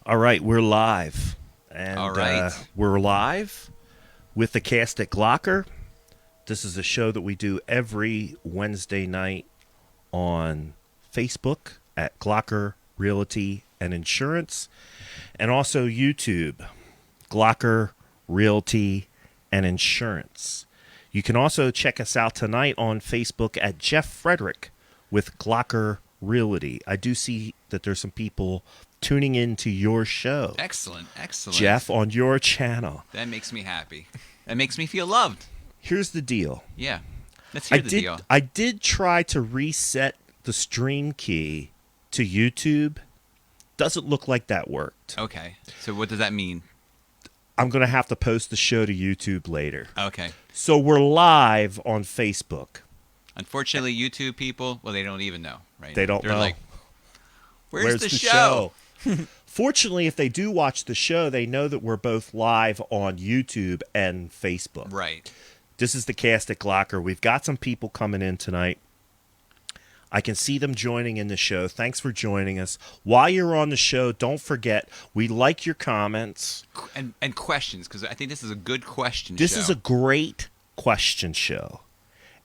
All right, we're live. And All right. We're live with the cast at Glocker. This is a show that we do every Wednesday night on Facebook at Glocker Realty and Insurance, and also YouTube, Glocker Realty and Insurance. You can also check us out tonight on Facebook at Jeff Frederick with Glocker Realty. I do see that there's some people tuning into your show. Excellent. Jeff, on your channel. That makes me happy. That makes me feel loved. Here's the deal. Yeah. Let's hear the deal. I did try to reset the stream key to YouTube. Doesn't look like that worked. Okay. So what does that mean? I'm going to have to post the show to YouTube later. Okay. So we're live on Facebook. Unfortunately, YouTube people, well, they don't even know, right? They don't They're know. like, where's the show? Fortunately, if they do watch the show, they know that we're both live on YouTube and Facebook. Right. This is the cast at Glocker. We've got some people coming in tonight. I can see them joining in the show. Thanks for joining us. While you're on the show, don't forget, we like your comments. And questions, because I think this is a good question This show. is a great question show.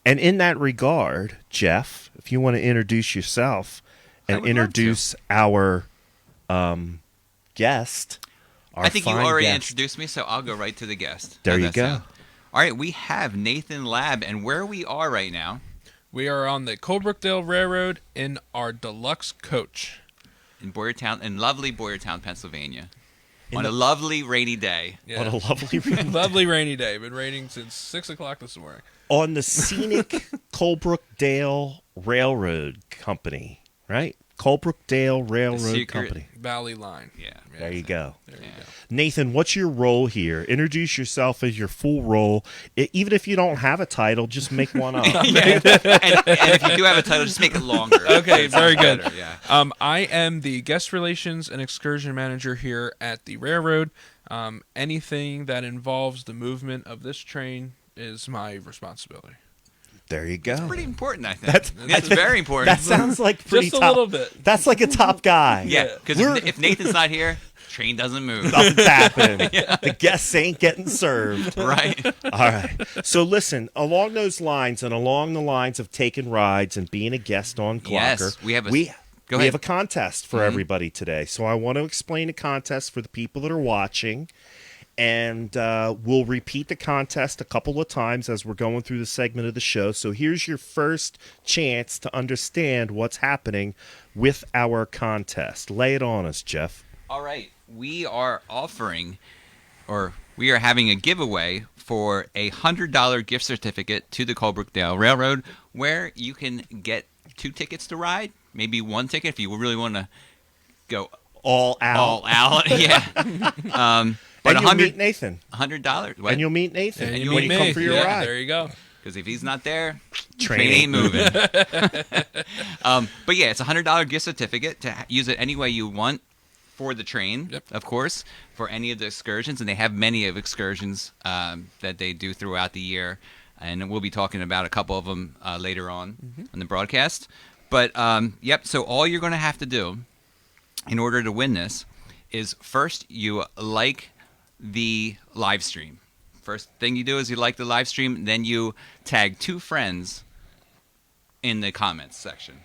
And in that regard, Jeff, if you want to introduce yourself and introduce our guest, our I think you fine already guest. introduced me, so I'll go right to the guest. There How's you that go. sound? All right, we have Nathan Labb, and where we are right now, We are on the Colebrookdale Railroad in our deluxe coach. in lovely Boyertown, Pennsylvania, In on the- a lovely rainy day. Yeah. On a lovely Lovely rainy day. Been raining since 6 o'clock this morning. on the scenic Colebrookdale Railroad Company, right? Colebrookdale Railroad secret- Company. Valley line. Yeah. There you go. There you go. Nathan, what's your role here? Introduce yourself as your full role. Even if you don't have a title, just make one up. Yeah. and if you do have a title, just make it longer. Okay, That sounds very good. better, yeah. I am the guest relations and excursion manager here at the railroad. Anything that involves the movement of this train is my responsibility. There you go. Pretty important, I think. That's very important. That sounds like pretty Just a top. little bit. That's like a top guy. Yeah, because if Nathan's not here, train doesn't move. Nothing's happening. The guests ain't getting served. Right. All right. So listen, along those lines and along the lines of taking rides and being a guest on Glocker, Yes, we have a- we Go ahead. have a contest for everybody today. So I want to explain the contest for the people that are watching. And we'll repeat the contest a couple of times as we're going through the segment of the show. So here's your first chance to understand what's happening with our contest. Lay it on us, Jeff. All right. We are offering, or we are having a giveaway for a $100 gift certificate to the Colebrookdale Railroad, where you can get 2 tickets to ride, maybe 1 ticket if you really want to go All out. all out. Yeah. But And you'll meet Nathan. $100. And you'll meet Nathan And you when meet you me. come for your Yeah, ride. There you go. Because if he's not there, Train train ain't ain't moving. But yeah, it's a $100 gift certificate to use it any way you want for the train, Yep. of course, for any of the excursions. And they have many of excursions that they do throughout the year. And we'll be talking about a couple of them later on the broadcast. But, yep, so all you're going to have to do in order to win this is first you like the live stream. First thing you do is you like the live stream, then you tag 2 friends in the comments section.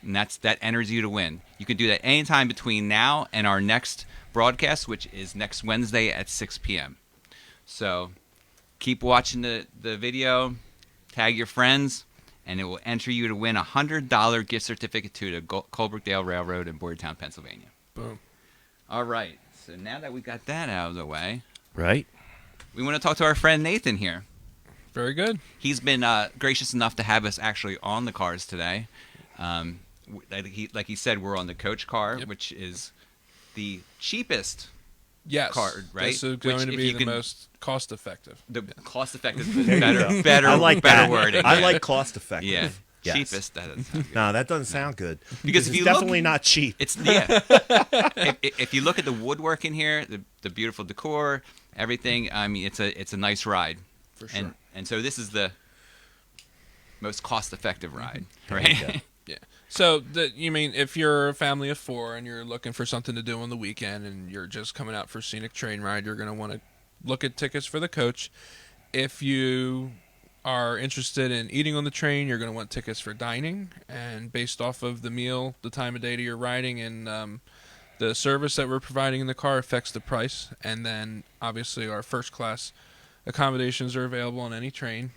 And that enters you to win. You can do that anytime between now and our next broadcast, which is next Wednesday at 6 p.m. So keep watching the video, tag your friends, and it will enter you to win a $100 gift certificate to the Colebrookdale Railroad in Boyertown, Pennsylvania. Boom. All right. So now that we've got that out of the way, Right? we want to talk to our friend Nathan here. Very good. He's been gracious enough to have us actually on the cars today. Like he said, we're on the coach car, Yep. which is the cheapest Yes. card, right? This is Which, going to if be you the can- most cost effective. The cost-effective, There you go. better I like better that. wording. I yeah. like cost effective. Yeah. Yes. Cheapest. That doesn't sound good. No, that doesn't sound good. Because if it's you definitely look, not cheap. it's if you look at the woodwork in here, the beautiful decor, everything. I mean, it's a nice ride. For sure. And so this is the most cost-effective ride, There right? you go. Yeah. So, you mean if you're a family of 4 and you're looking for something to do on the weekend and you're just coming out for a scenic train ride, you're going to want to look at tickets for the coach. If you are interested in eating on the train, you're going to want tickets for dining. And based off of the meal, the time of day that you're riding, and the service that we're providing in the car affects the price. And then, obviously, our first class accommodations are available on any train.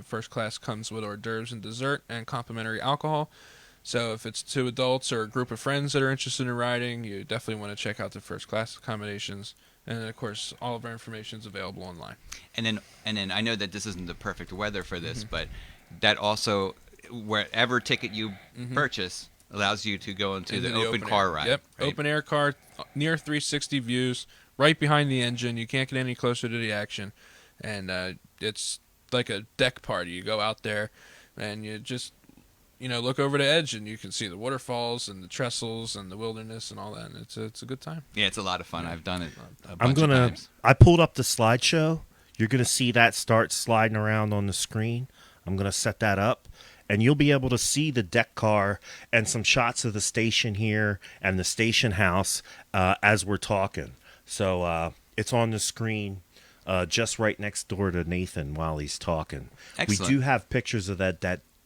First class comes with hors d'oeuvres and dessert and complimentary alcohol. So if it's 2 adults or a group of friends that are interested in riding, you definitely want to check out the first class accommodations. And then, of course, all of our information is available online. And then I know that this isn't the perfect weather for this, but that also, wherever ticket you purchase, allows you to go into the open car air. ride. Yep, right? open air car, near 360 views, right behind the engine. You can't get any closer to the action. And it's like a deck party. You go out there and you just, look over the edge and you can see the waterfalls and the trestles and the wilderness and all that. And it's a good time. Yeah, it's a lot of fun. I've done it a bunch of times. I pulled up the slideshow. You're gonna see that start sliding around on the screen. I'm gonna set that up, and you'll be able to see the deck car and some shots of the station here and the station house as we're talking. So it's on the screen. Just right next door to Nathan while he's talking. Excellent. We do have pictures of that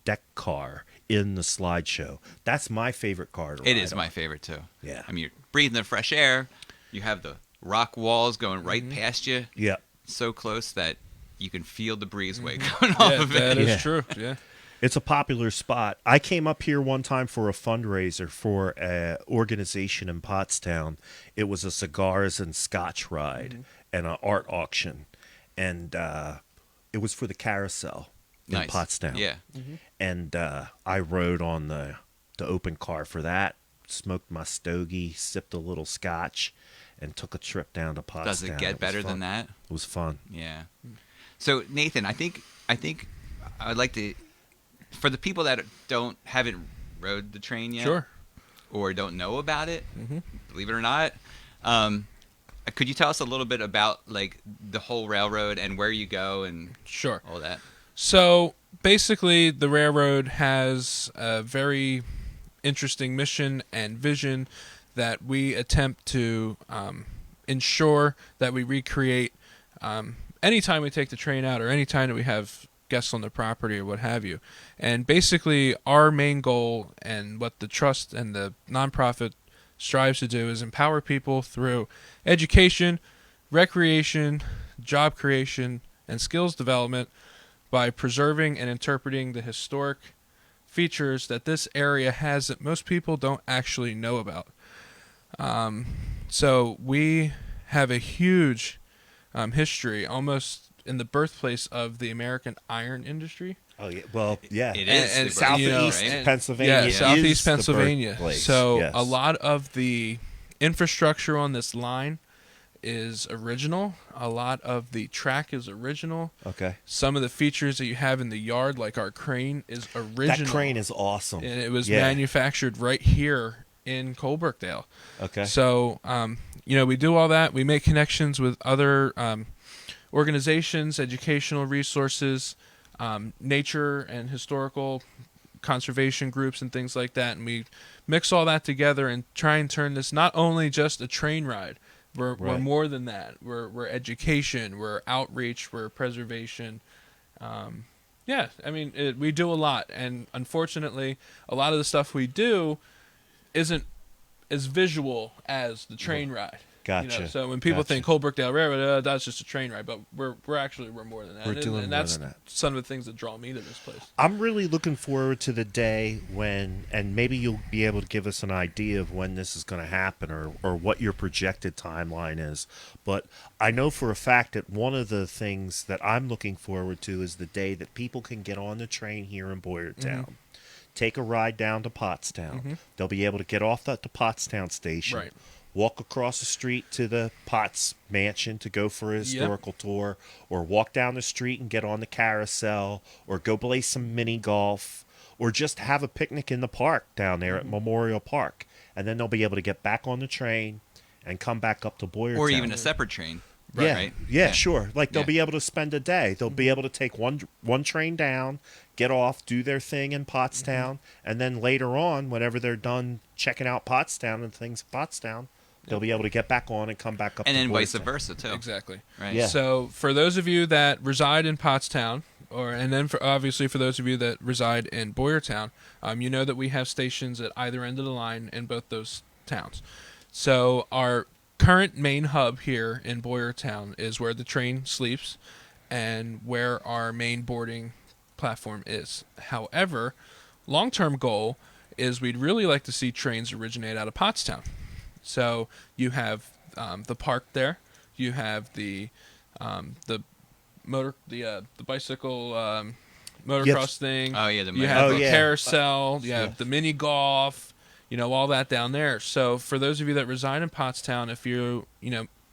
deck car in the slideshow. That's my favorite car to ride It is on. my favorite, too. Yeah. I mean, you're breathing the fresh air. You have the rock walls going right past you. Yep. So close that you can feel the breezeway coming off of it. That is Yeah. true. Yeah. It's a popular spot. I came up here one time for a fundraiser for an organization in Pottstown. It was a cigars and scotch ride and an art auction. And it was for the carousel in Nice. Pottstown. Yeah. And I rode on the open car for that, smoked my stogie, sipped a little scotch, and took a trip down to Pottstown. Does it get better than that? It was fun. Yeah. So Nathan, I think I'd like to, for the people that haven't rode the train yet, Sure. or don't know about it, believe it or not, could you tell us a little bit about like the whole railroad and where you go and Sure. all that? So basically, the railroad has a very interesting mission and vision that we attempt to ensure that we recreate anytime we take the train out or anytime that we have guests on the property or what have you. And basically, our main goal and what the trust and the nonprofit strives to do is empower people through education, recreation, job creation, and skills development by preserving and interpreting the historic features that this area has that most people don't actually know about. So we have a huge history, almost in the birthplace of the American iron industry. Oh yeah, well yeah, It is And the Southeast birthplace, right? Pennsylvania. Yeah, is Southeast the Pennsylvania. birthplace. So Yes. a lot of the infrastructure on this line is original. A lot of the track is original. Okay, Some of the features that you have in the yard, like our crane, is original. that crane is awesome. And it was Yeah. manufactured right here in Colebrookdale. Okay, So, we do all that. We make connections with other organizations, educational resources, nature and historical conservation groups and things like that. And we mix all that together and try and turn this not only just a train ride. We're Right. more than that. We're education. We're outreach. We're preservation. We do a lot. And unfortunately, a lot of the stuff we do isn't as visual as the train ride. gotcha. So when people Gotcha. think Colebrookdale Railroad, that's just a train ride, but we're more than that. We're doing and more that's than that. some of the things that draw me to this place. I'm really looking forward to the day when, and maybe you'll be able to give us an idea of when this is going to happen or what your projected timeline is. But I know for a fact that one of the things that I'm looking forward to is the day that people can get on the train here in Boyertown, take a ride down to Pottstown. They'll be able to get off at the Pottstown station. Right. Walk across the street to the Potts Mansion to go for a historical tour, or walk down the street and get on the carousel, or go play some mini golf, or just have a picnic in the park down there at Memorial Park. And then they'll be able to get back on the train and come back up to Boyertown. Or even a separate train. Yeah, Right? yeah, sure. Like they'll Yeah. be able to spend a day. They'll be able to take one train down, get off, do their thing in Pottstown, and then later on, whenever they're done checking out Pottstown and things at Pottstown, they'll be able to get back on and come back up. And to then vice Boyertown. versa too. Exactly. Right. Yeah. So for those of you that reside in Pottstown, and then obviously for those of you that reside in Boyertown, you know that we have stations at either end of the line in both those towns. So our current main hub here in Boyertown is where the train sleeps and where our main boarding platform is. However, long-term goal is we'd really like to see trains originate out of Pottstown. So you have the park there, you have the bicycle motocross thing. Oh yeah, the You have the yeah. carousel. You have the mini golf. All that down there. So for those of you that reside in Pottstown, if you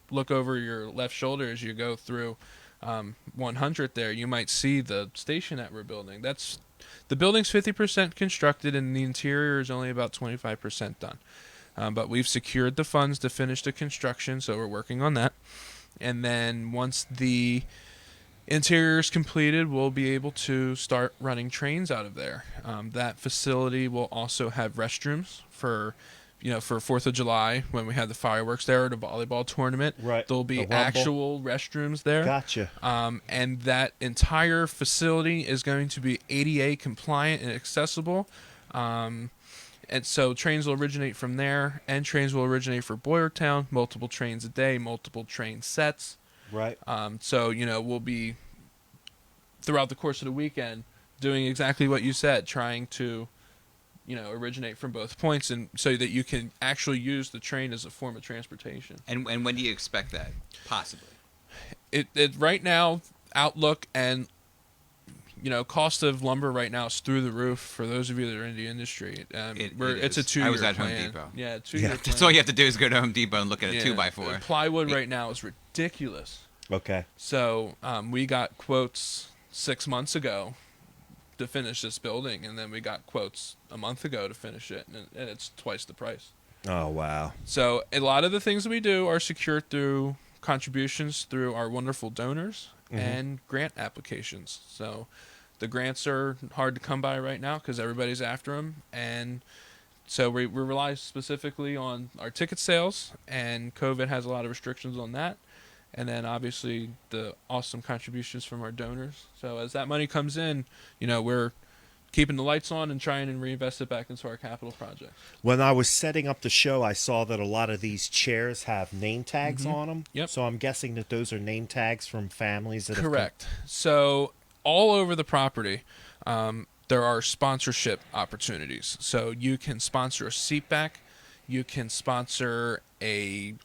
look over your left shoulder as you go through 100 there, you might see the station that we're building. The building's 50% constructed, and the interior is only about 25% done. But we've secured the funds to finish the construction, so we're working on that. And then once the interior is completed, we'll be able to start running trains out of there. That facility will also have restrooms for 4th of July when we have the fireworks there at a volleyball tournament. Right. There'll be A rumble. actual restrooms there. Gotcha. And that entire facility is going to be ADA compliant and accessible. And so trains will originate from there, and trains will originate for Boyertown, multiple trains a day, multiple train sets. Right. So, we'll be, throughout the course of the weekend, doing exactly what you said, trying to, originate from both points, and so that you can actually use the train as a form of transportation. And when do you expect that? Possibly. It right now, outlook and, cost of lumber right now is through the roof for those of you that are in the industry. It's a is. 2-year I was at plan. Home Depot. Yeah, 2-year plan. That's all you have to do is go to Home Depot and look at a 2x4. Plywood right now is ridiculous. Okay. So we got quotes 6 months ago to finish this building, and then we got quotes a month ago to finish it, and it's twice the price. Oh, wow. So a lot of the things that we do are secured through contributions through our wonderful donors and grant applications. So the grants are hard to come by right now because everybody's after them, and so we rely specifically on our ticket sales, and COVID has a lot of restrictions on that. And then obviously the awesome contributions from our donors. So as that money comes in, we're keeping the lights on and trying to reinvest it back into our capital projects. When I was setting up the show, I saw that a lot of these chairs have name tags on them. Yep. So I'm guessing that those are name tags from families that Correct. So all over the property, there are sponsorship opportunities. So you can sponsor a seat back. You can sponsor a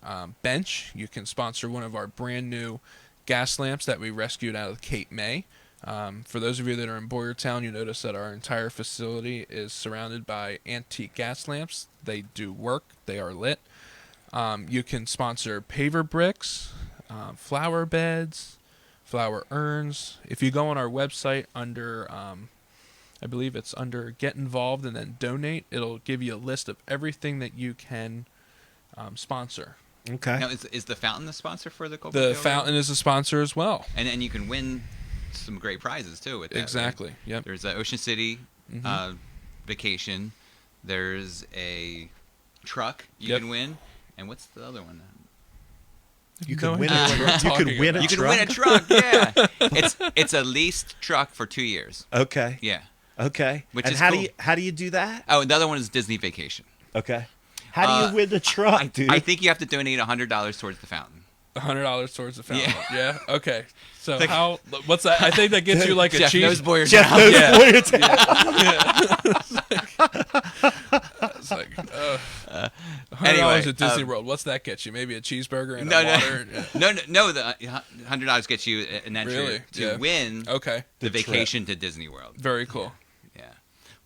bench. You can sponsor one of our brand new gas lamps that we rescued out of Cape May. For those of you that are in Boyertown, you notice that our entire facility is surrounded by antique gas lamps. They do work. They are lit. You can sponsor paver bricks, flower beds, flower urns. If you go on our website under I believe it's under Get Involved and then Donate. It'll give you a list of everything that you can sponsor. Okay. Now, is the fountain the sponsor for the Colebrookdale The Railroad? fountain is a sponsor as well. And you can win some great prizes too with that. Exactly. Right? Yep. There's an Ocean City vacation. There's a truck you can win. And what's the other one? You No could win idea what a we're you could talking win a about. You can truck. win a truck. Yeah. It's a leased truck for 2 years. Okay. Yeah. Okay. Which and is how cool. do you do that? Oh, and the other one is Disney Vacation. Okay. How do you win the truck, dude? I think you have to donate $100 towards the fountain. $100 towards the fountain. Yeah. Yeah. Okay. So what's that? I think that gets you like a Jeff cheese. knows Boyertown. Jeff knows Yeah. Boyertown. It's like $100 Anyway, at Disney World. What's that get you? Maybe a cheeseburger and a water. No. The $100 gets you an entry Really? to Yeah. win Okay. the The vacation to Disney World. Very cool. Yeah.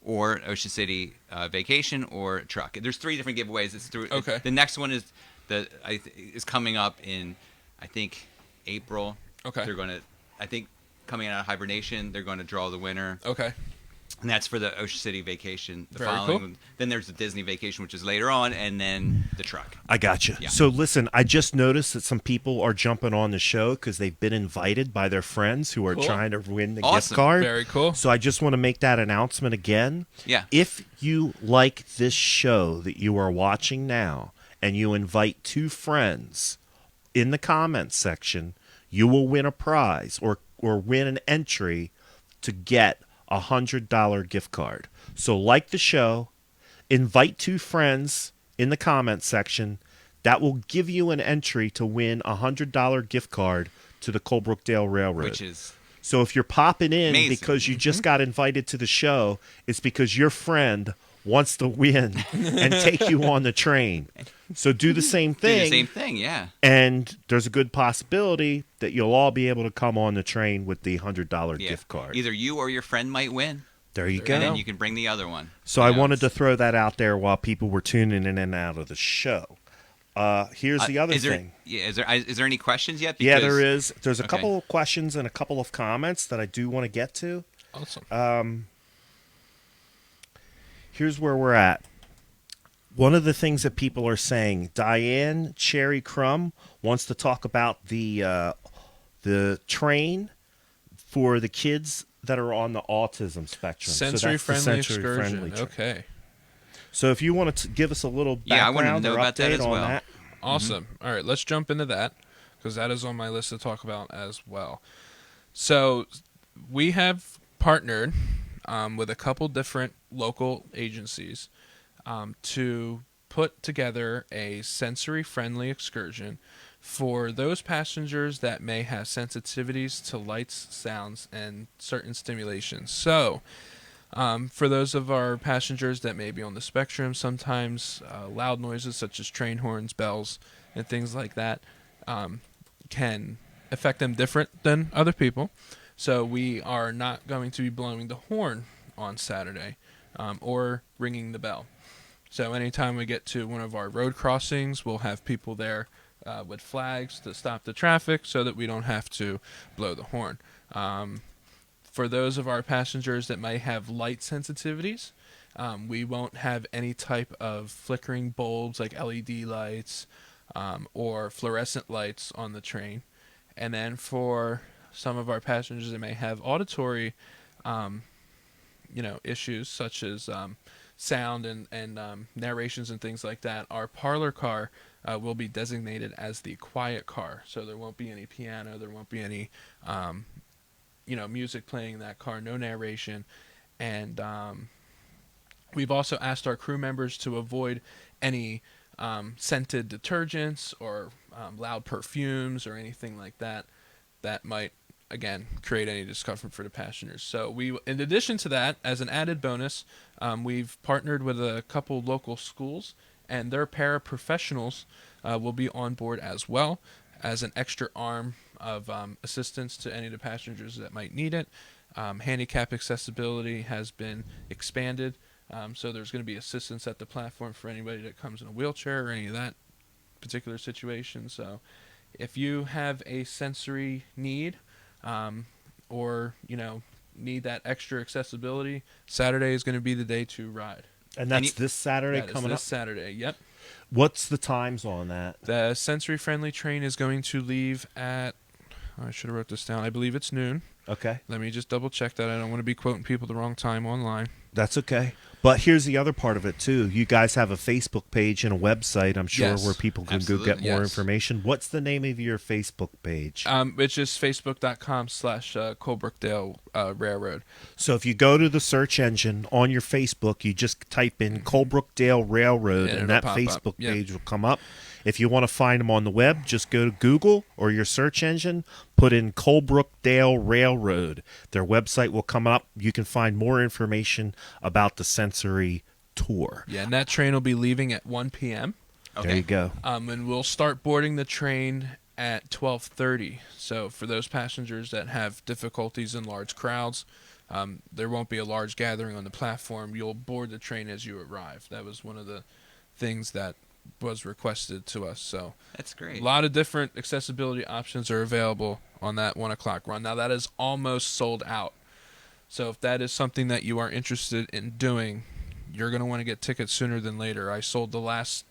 Or Ocean City vacation or truck. There's 3 different giveaways. It's through. Okay. The next one is is coming up in, I think, April. Okay. They're going to, I think, coming out of hibernation, they're going to draw the winner. Okay. And that's for the Ocean City vacation. The Very following, cool. Then there's the Disney vacation, which is later on, and then the truck. I got you. Yeah. So listen, I just noticed that some people are jumping on the show because they've been invited by their friends who are Cool. trying to win the gift Awesome. card. Very cool. So I just want to make that announcement again. Yeah. If you like this show that you are watching now and you invite 2 friends in the comments section, you will win a prize or win an entry to get a $100 gift card. So like the show, invite 2 friends in the comments section. That will give you an entry to win a $100 gift card to the Colebrookdale Railroad. Which is So if you're popping in amazing. because you just got invited to the show, it's because your friend wants to win and take you on the train. So do the same do thing. the same thing, yeah. And there's a good possibility that you'll all be able to come on the train with the $100 Yeah. gift card. Either you or your friend might win, There you go. and then you can bring the other one. So I wanted to throw that out there while people were tuning in and out of the show. Here's the other thing. Yeah, is there any questions yet? Yeah, Because- there is. There's a Okay. couple of questions and a couple of comments that I do want to get to. Awesome. Here's where we're at. One of the things that people are saying, Diane Cherry Crumb wants to talk about the train for the kids that are on the autism spectrum. Sensory-friendly excursion. sensory-friendly train. Okay. So if you want to give us a little Yeah, I wanted to background know or about that update as on well. that. Awesome. All right, let's jump into that because that is on my list to talk about as well. So we have partnered with a couple different local agencies to put together a sensory-friendly excursion for those passengers that may have sensitivities to lights, sounds, and certain stimulations. So for those of our passengers that may be on the spectrum, sometimes loud noises such as train horns, bells, and things like that can affect them different than other people. So we are not going to be blowing the horn on Saturday or ringing the bell. So anytime we get to one of our road crossings, we'll have people there with flags to stop the traffic so that we don't have to blow the horn. For those of our passengers that might have light sensitivities, we won't have any type of flickering bulbs like LED lights or fluorescent lights on the train. And then for some of our passengers that may have auditory issues such as sound and narrations and things like that, our parlor car will be designated as the quiet car. So there won't be any piano, there won't be any music playing in that car, no narration. And we've also asked our crew members to avoid any scented detergents or loud perfumes or anything like that might, again, create any discomfort for the passengers. So we, in addition to that, as an added bonus, we've partnered with a couple local schools, and their paraprofessionals will be on board as well as an extra arm of assistance to any of the passengers that might need it. Handicap accessibility has been expanded, so there's going to be assistance at the platform for anybody that comes in a wheelchair or any of that particular situation. So if you have a sensory need or need that extra accessibility, Saturday is going to be the day to ride. And that's this Saturday That is coming this up? Saturday, yep. What's the times on that? The sensory-friendly train is going to leave at, I should have wrote this down, I believe it's noon. Okay. Let me just double-check that. I don't want to be quoting people the wrong time online. That's okay. But here's the other part of it, too. You guys have a Facebook page and a website, I'm sure, Yes, where people can absolutely, go get more yes. information. What's the name of your Facebook page? It's just facebook.com/Colebrookdale Railroad. So if you go to the search engine on your Facebook, you just type in Colebrookdale Railroad, And and it'll that pop up. Facebook Yep. page will come up. If you want to find them on the web, just go to Google or your search engine, put in Colebrookdale Railroad. Their website will come up. You can find more information about the sensory tour. Yeah, and that train will be leaving at 1 p.m. Okay. There you go. And we'll start boarding the train at 12:30. So for those passengers that have difficulties in large crowds, there won't be a large gathering on the platform. You'll board the train as you arrive. That was one of the things that was requested to us. So That's great. a lot of different accessibility options are available on that 1 o'clock run. Now that is almost sold out. So if that is something that you are interested in doing, you're going to want to get tickets sooner than later. I sold the last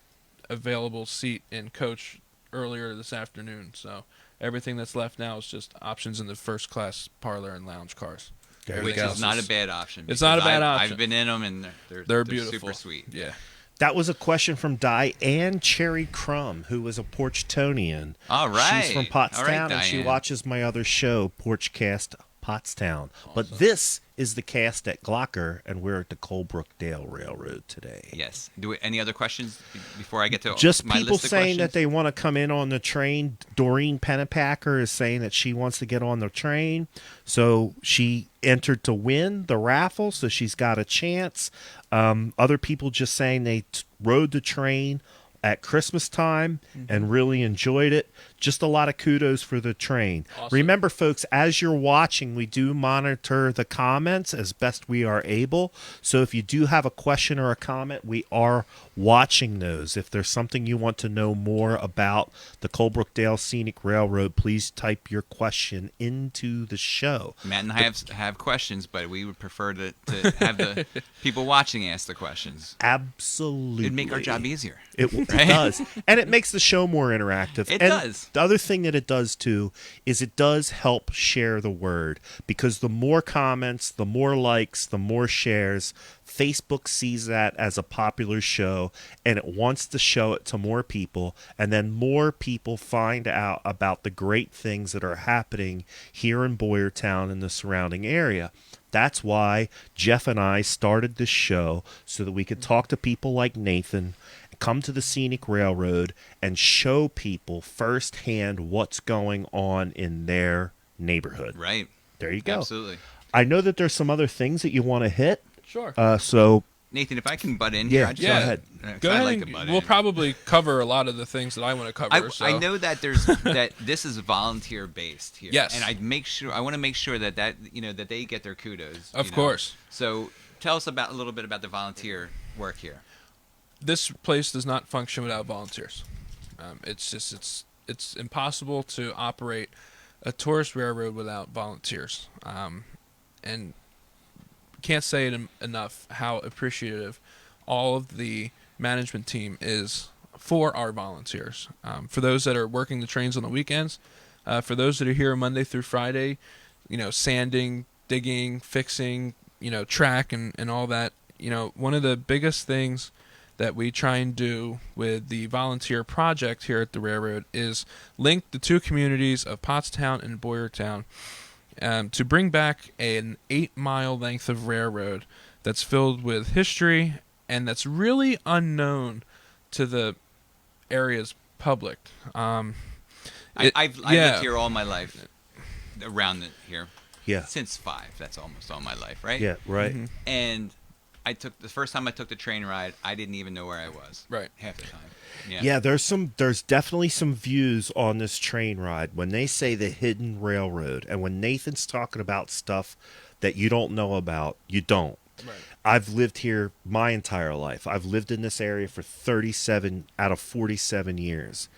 available seat in coach earlier this afternoon, so everything that's left now is just options in the first class parlor and lounge cars. Which is not a bad option. It's not a bad I've option. I've been in them, and They're beautiful. super sweet. Yeah. That was a question from Diane Cherry Crumb, who was a Porchtonian. All right. She's from All Pottstown, right, and she Diane. watches my other show, Porchcast Pottstown. But this is the cast at Glocker, and we're at the Colebrookdale Railroad today. Yes. Any other questions before I get to Just my people list of saying that questions? they want to come in on the train. Doreen Pennepacker is saying that she wants to get on the train. So she entered to win the raffle, so she's got a chance. Other people just saying they rode the train at Christmas time and really enjoyed it. Just a lot of kudos for the train. Awesome. Remember, folks, as you're watching, we do monitor the comments as best we are able. So if you do have a question or a comment, we are watching those. If there's something you want to know more about the Colebrookdale Scenic Railroad, please type your question into the show. Matt and I have questions, but we would prefer to have the people watching ask the questions. Absolutely. It'd make our job easier. It does. And it makes the show more interactive. It And does. The other thing that it does, too, is it does help share the word. Because the more comments, the more likes, the more shares, Facebook sees that as a popular show, and it wants to show it to more people. And then more people find out about the great things that are happening here in Boyertown and the surrounding area. That's why Jeff and I started this show, so that we could talk to people like Nathan, come to the Scenic Railroad, and show people firsthand what's going on in their neighborhood. Right. There you go. Absolutely. I know that there's some other things that you want to hit. Sure. So Nathan, if I can butt in here, Yeah, I just go ahead. 'cause Go I ahead. like to And butt we'll in. probably cover a lot of the things that I want to cover. I know that there's that this is volunteer based here. Yes. And I want to make sure that that they get their kudos. Of course. So tell us a little bit about the volunteer work here. This place does not function without volunteers. It's impossible to operate a tourist railroad without volunteers. And can't say it enough how appreciative all of the management team is for our volunteers. For those that are working the trains on the weekends, for those that are here Monday through Friday, sanding, digging, fixing, track and all that. One of the biggest things that we try and do with the volunteer project here at the railroad is link the two communities of Pottstown and Boyertown to bring back an 8-mile length of railroad that's filled with history and that's really unknown to the area's public. I've lived here all my life, around here. Yeah. Since 5. That's almost all my life, right? Yeah, right. Mm-hmm. And the first time I took the train ride, I didn't even know where I was. Right. Half the time. Yeah, there's definitely some views on this train ride when they say the hidden railroad, and when Nathan's talking about stuff that you don't know about, you don't. Right. I've lived here my entire life. I've lived in this area for 37 out of 47 years,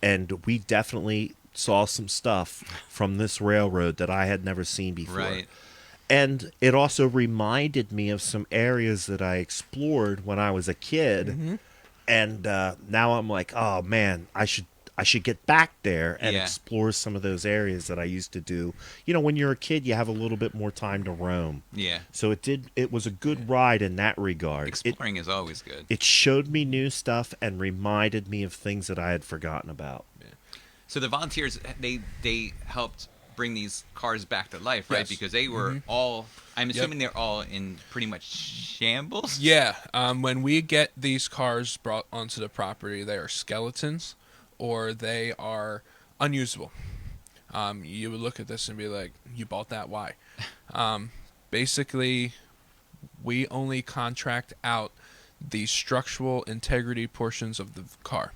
and we definitely saw some stuff from this railroad that I had never seen before. Right. And it also reminded me of some areas that I explored when I was a kid. Mm-hmm. And now I'm like, oh man, I should get back there and Yeah. explore some of those areas that I used to do. When you're a kid, you have a little bit more time to roam. Yeah. So it was a good ride in that regard. Exploring is always good. It showed me new stuff and reminded me of things that I had forgotten about. So the volunteers, they helped bring these cars back to life, right? Yes. Because they were all, I'm assuming they're all in pretty much shambles? Yeah. When we get these cars brought onto the property, they are skeletons or they are unusable. You would look at this and be like, you bought that, why? Basically, we only contract out the structural integrity portions of the car.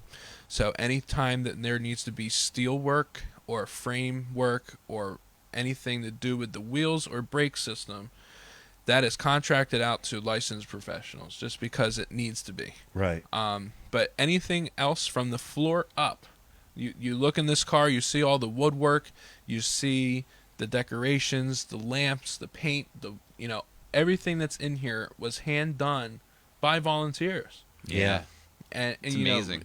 So anytime that there needs to be steel work or frame work or anything to do with the wheels or brake system, that is contracted out to licensed professionals just because it needs to be. Right. But anything else from the floor up, you look in this car, you see all the woodwork, you see the decorations, the lamps, the paint, everything that's in here was hand done by volunteers. Yeah. And It's you know, amazing.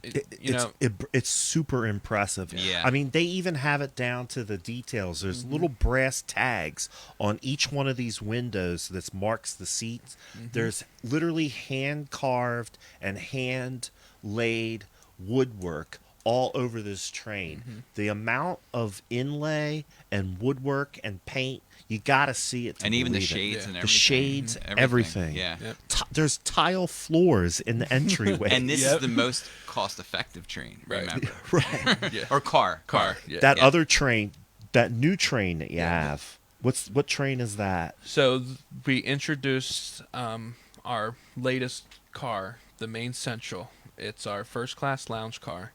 It's super impressive. Yeah. I mean, they even have it down to the details. There's little brass tags on each one of these windows that marks the seats. There's literally hand carved and hand laid woodwork all over this train. The amount of inlay and woodwork and paint, you got to see it to And even the believe it. shades and everything. The shades, everything. Yeah. Yep. There's tile floors in the entryway. And this is the most cost-effective train, Right. remember. right. Yeah. Or car. Yeah. That Yeah. other train, that new train that you have, what train is that? So we introduced our latest car, the Main Central. It's our first class lounge car.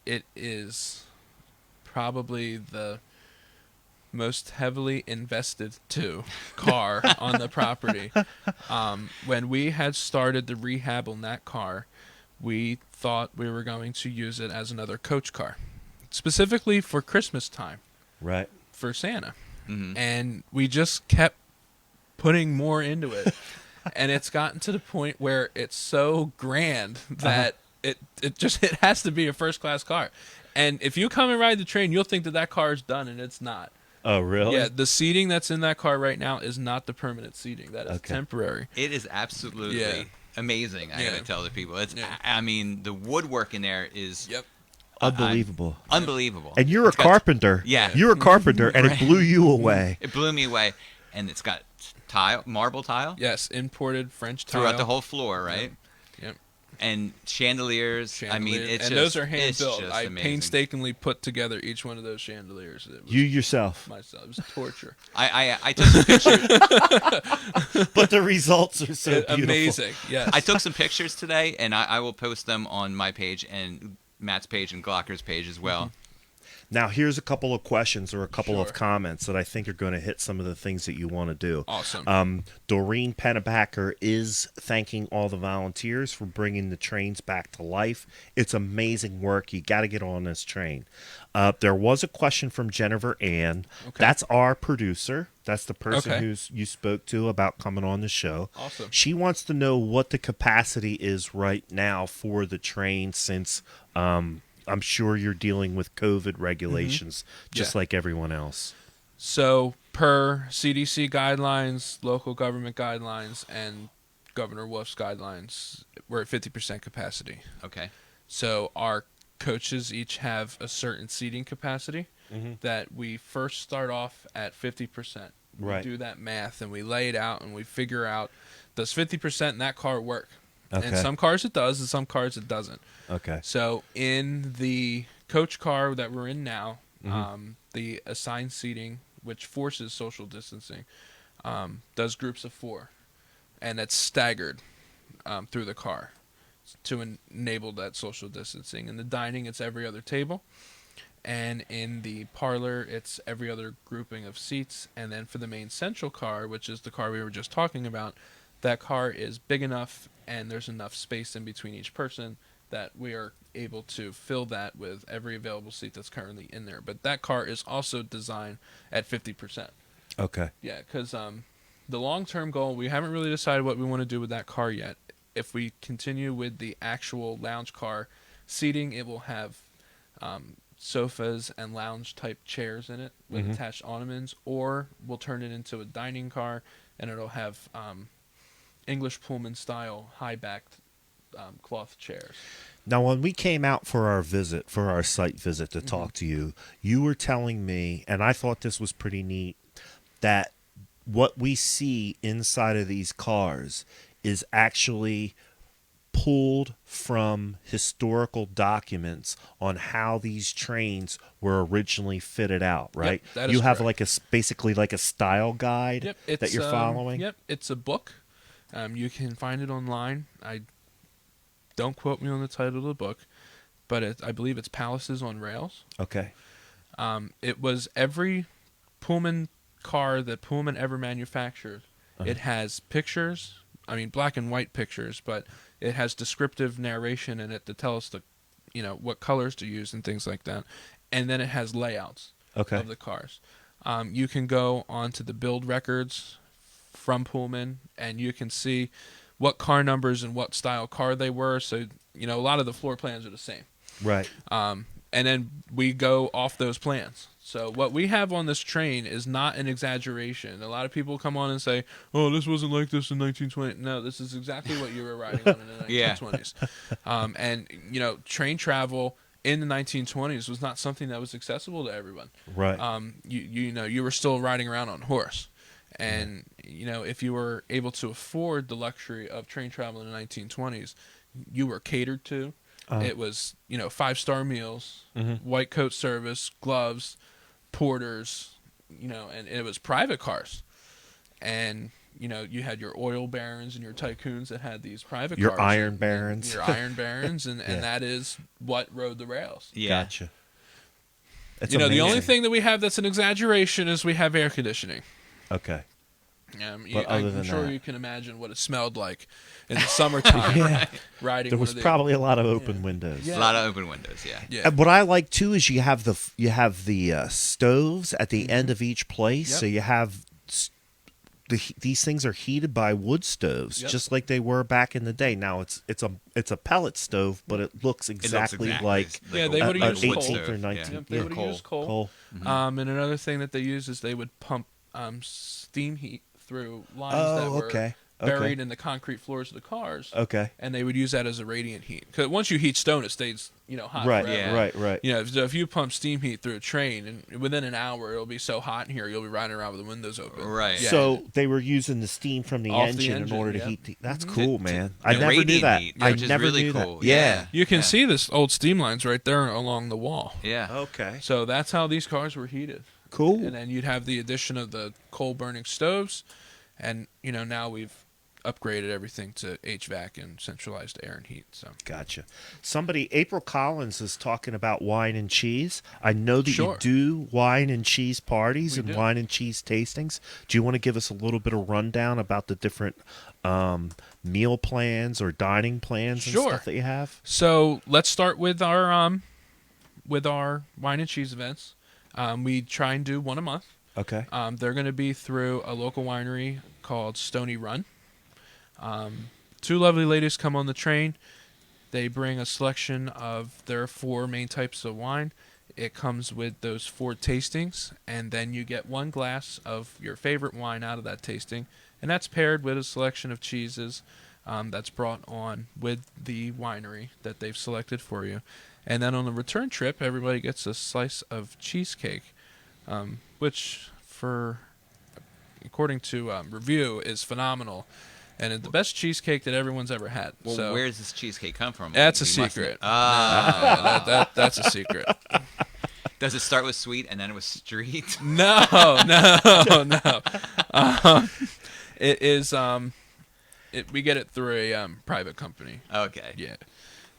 It is probably the most heavily invested car on the property. When we had started the rehab on that car, we thought we were going to use it as another coach car, specifically for Christmas time, Right. for Santa. Mhm. And we just kept putting more into it. And it's gotten to the point where it's so grand that it has to be a first class car. And if you come and ride the train, you'll think that car is done, and it's not. Oh, really? Yeah, the seating that's in that car right now is not the permanent seating. That is temporary. It is absolutely amazing, I Yeah. gotta tell the people. It's, Yeah. I mean, the woodwork in there is Unbelievable. unbelievable. And you're a It's got- carpenter. Yeah. You're a carpenter, and it Right. blew you away. It blew me away. And it's got marble tile Yes, imported French tile. throughout the whole floor, right? Yep. And chandeliers. I mean, it's and just, those are hand it's built. just I amazing. painstakingly put together each one of those chandeliers. It was You yourself. myself. It was torture. I took some pictures. But the results are so beautiful. Amazing. Yes. I took some pictures today, and I will post them on my page and Matt's page and Glocker's page as well. Now, here's a couple of questions or a couple of Sure. comments that I think are going to hit some of the things that you want to do. Awesome. Doreen Pennebacker is thanking all the volunteers for bringing the trains back to life. It's amazing work. You got to get on this train. There was a question from Jennifer Ann. Okay. That's our producer. That's the person Okay. who's you spoke to about coming on the show. Awesome. She wants to know what the capacity is right now for the train, since I'm sure you're dealing with COVID regulations just Yeah. like everyone else. So, per CDC guidelines, local government guidelines, and Governor Wolf's guidelines, we're at 50% capacity. Okay. So, our coaches each have a certain seating capacity that we first start off at 50%. Right. We do that math and we lay it out and we figure out, does 50% in that car work? Okay. And some cars it does and some cars it doesn't. Okay. So in the coach car that we're in now, the assigned seating, which forces social distancing, does groups of 4, and that's staggered through the car to enable that social distancing. In the dining, it's every other table, and in the parlor, it's every other grouping of seats. And then for the main central car, which is the car we were just talking about, that car is big enough and there's enough space in between each person that we are able to fill that with every available seat that's currently in there. But that car is also designed at 50%. Okay. Yeah, because the long-term goal, we haven't really decided what we want to do with that car yet. If we continue with the actual lounge car seating, it will have sofas and lounge-type chairs in it with attached ottomans, or we'll turn it into a dining car, and it'll have English Pullman-style high-backed cloth chairs. Now, when we came out for our site visit to talk to you, you were telling me, and I thought this was pretty neat, that what we see inside of these cars is actually pulled from historical documents on how these trains were originally fitted out, right? that you is have correct. basically like a style guide Yep, that you're following? Yep, it's a book. You can find it online. Don't quote me on the title of the book, but I believe it's Palaces on Rails. Okay. It was every Pullman car that Pullman ever manufactured. It has pictures, black and white pictures, but it has descriptive narration in it to tell us what colors to use and things like that. And then it has layouts Okay. of the cars. You can go onto the build records from Pullman, and you can see what car numbers and what style car they were. So, a lot of the floor plans are the same. Right. And then we go off those plans. So what we have on this train is not an exaggeration. A lot of people come on and say, "Oh, this wasn't like this in 1920." No, this is exactly what you were riding on in the 1920s. And train travel in the 1920s was not something that was accessible to everyone. Right. You were still riding around on horse, and if you were able to afford the luxury of train travel in the 1920s, you were catered to. It was 5-star meals, white coat service, gloves, porters, and it was private cars, and you had your oil barons and your tycoons that had these private your cars. Iron Barons. Your Iron Barons, and that is what rode the rails. Yeah. Gotcha. It's the only amazing. thing that we have that's an exaggeration is we have air conditioning. Okay. But I'm sure you can imagine what it smelled like in the summertime. Riding. There was probably a lot of open windows. A lot of open windows. Yeah. And what I like too is you have the stoves at the end of each place, Yep. so you have these things are heated by wood stoves, just like they were back in the day. Now it's a pellet stove, but it looks exactly like they an would have used 18th coal. or 19th. They would have used coal. And another thing that they use is they would pump steam heat through lines that were buried in the concrete floors of the cars. Okay. And they would use that as a radiant heat. Because once you heat stone, it stays hot Right. forever. Right. If you pump steam heat through a train, and within an hour it'll be so hot in here, you'll be riding around with the windows open. Right. Yeah. So they were using the steam from the Off the engine in order to engine, heat. That's cool, man. I the never knew radiant that. heat, I which is never really knew cool. that. Yeah. You can see this old steam lines right there along the wall. Yeah. Okay. So that's how these cars were heated. Cool. And then you'd have the addition of the coal burning stoves, and now we've upgraded everything to HVAC and centralized air and heat. So Gotcha. April Collins is talking about wine and cheese. I know that Sure. you do wine and cheese parties We and do. wine and cheese tastings. Do you want to give us a little bit of rundown about the different meal plans or dining plans and Sure. stuff that you have? So let's start with our wine and cheese events. We try and do one a month. Okay. They're going to be through a local winery called Stony Run. Two lovely ladies come on the train. They bring a selection of their 4 main types of wine. It comes with those 4 tastings, and then you get 1 glass of your favorite wine out of that tasting, and that's paired with a selection of cheeses that's brought on with the winery that they've selected for you. And then on the return trip, everybody gets a slice of cheesecake, which, according to review, is phenomenal. And it's the best cheesecake that everyone's ever had. Well, so where does this cheesecake come from? that's a We must- secret. Ah. No, that's a secret. Does it start with sweet and then it was street? No. It is. We get it through a private company. Okay. Yeah,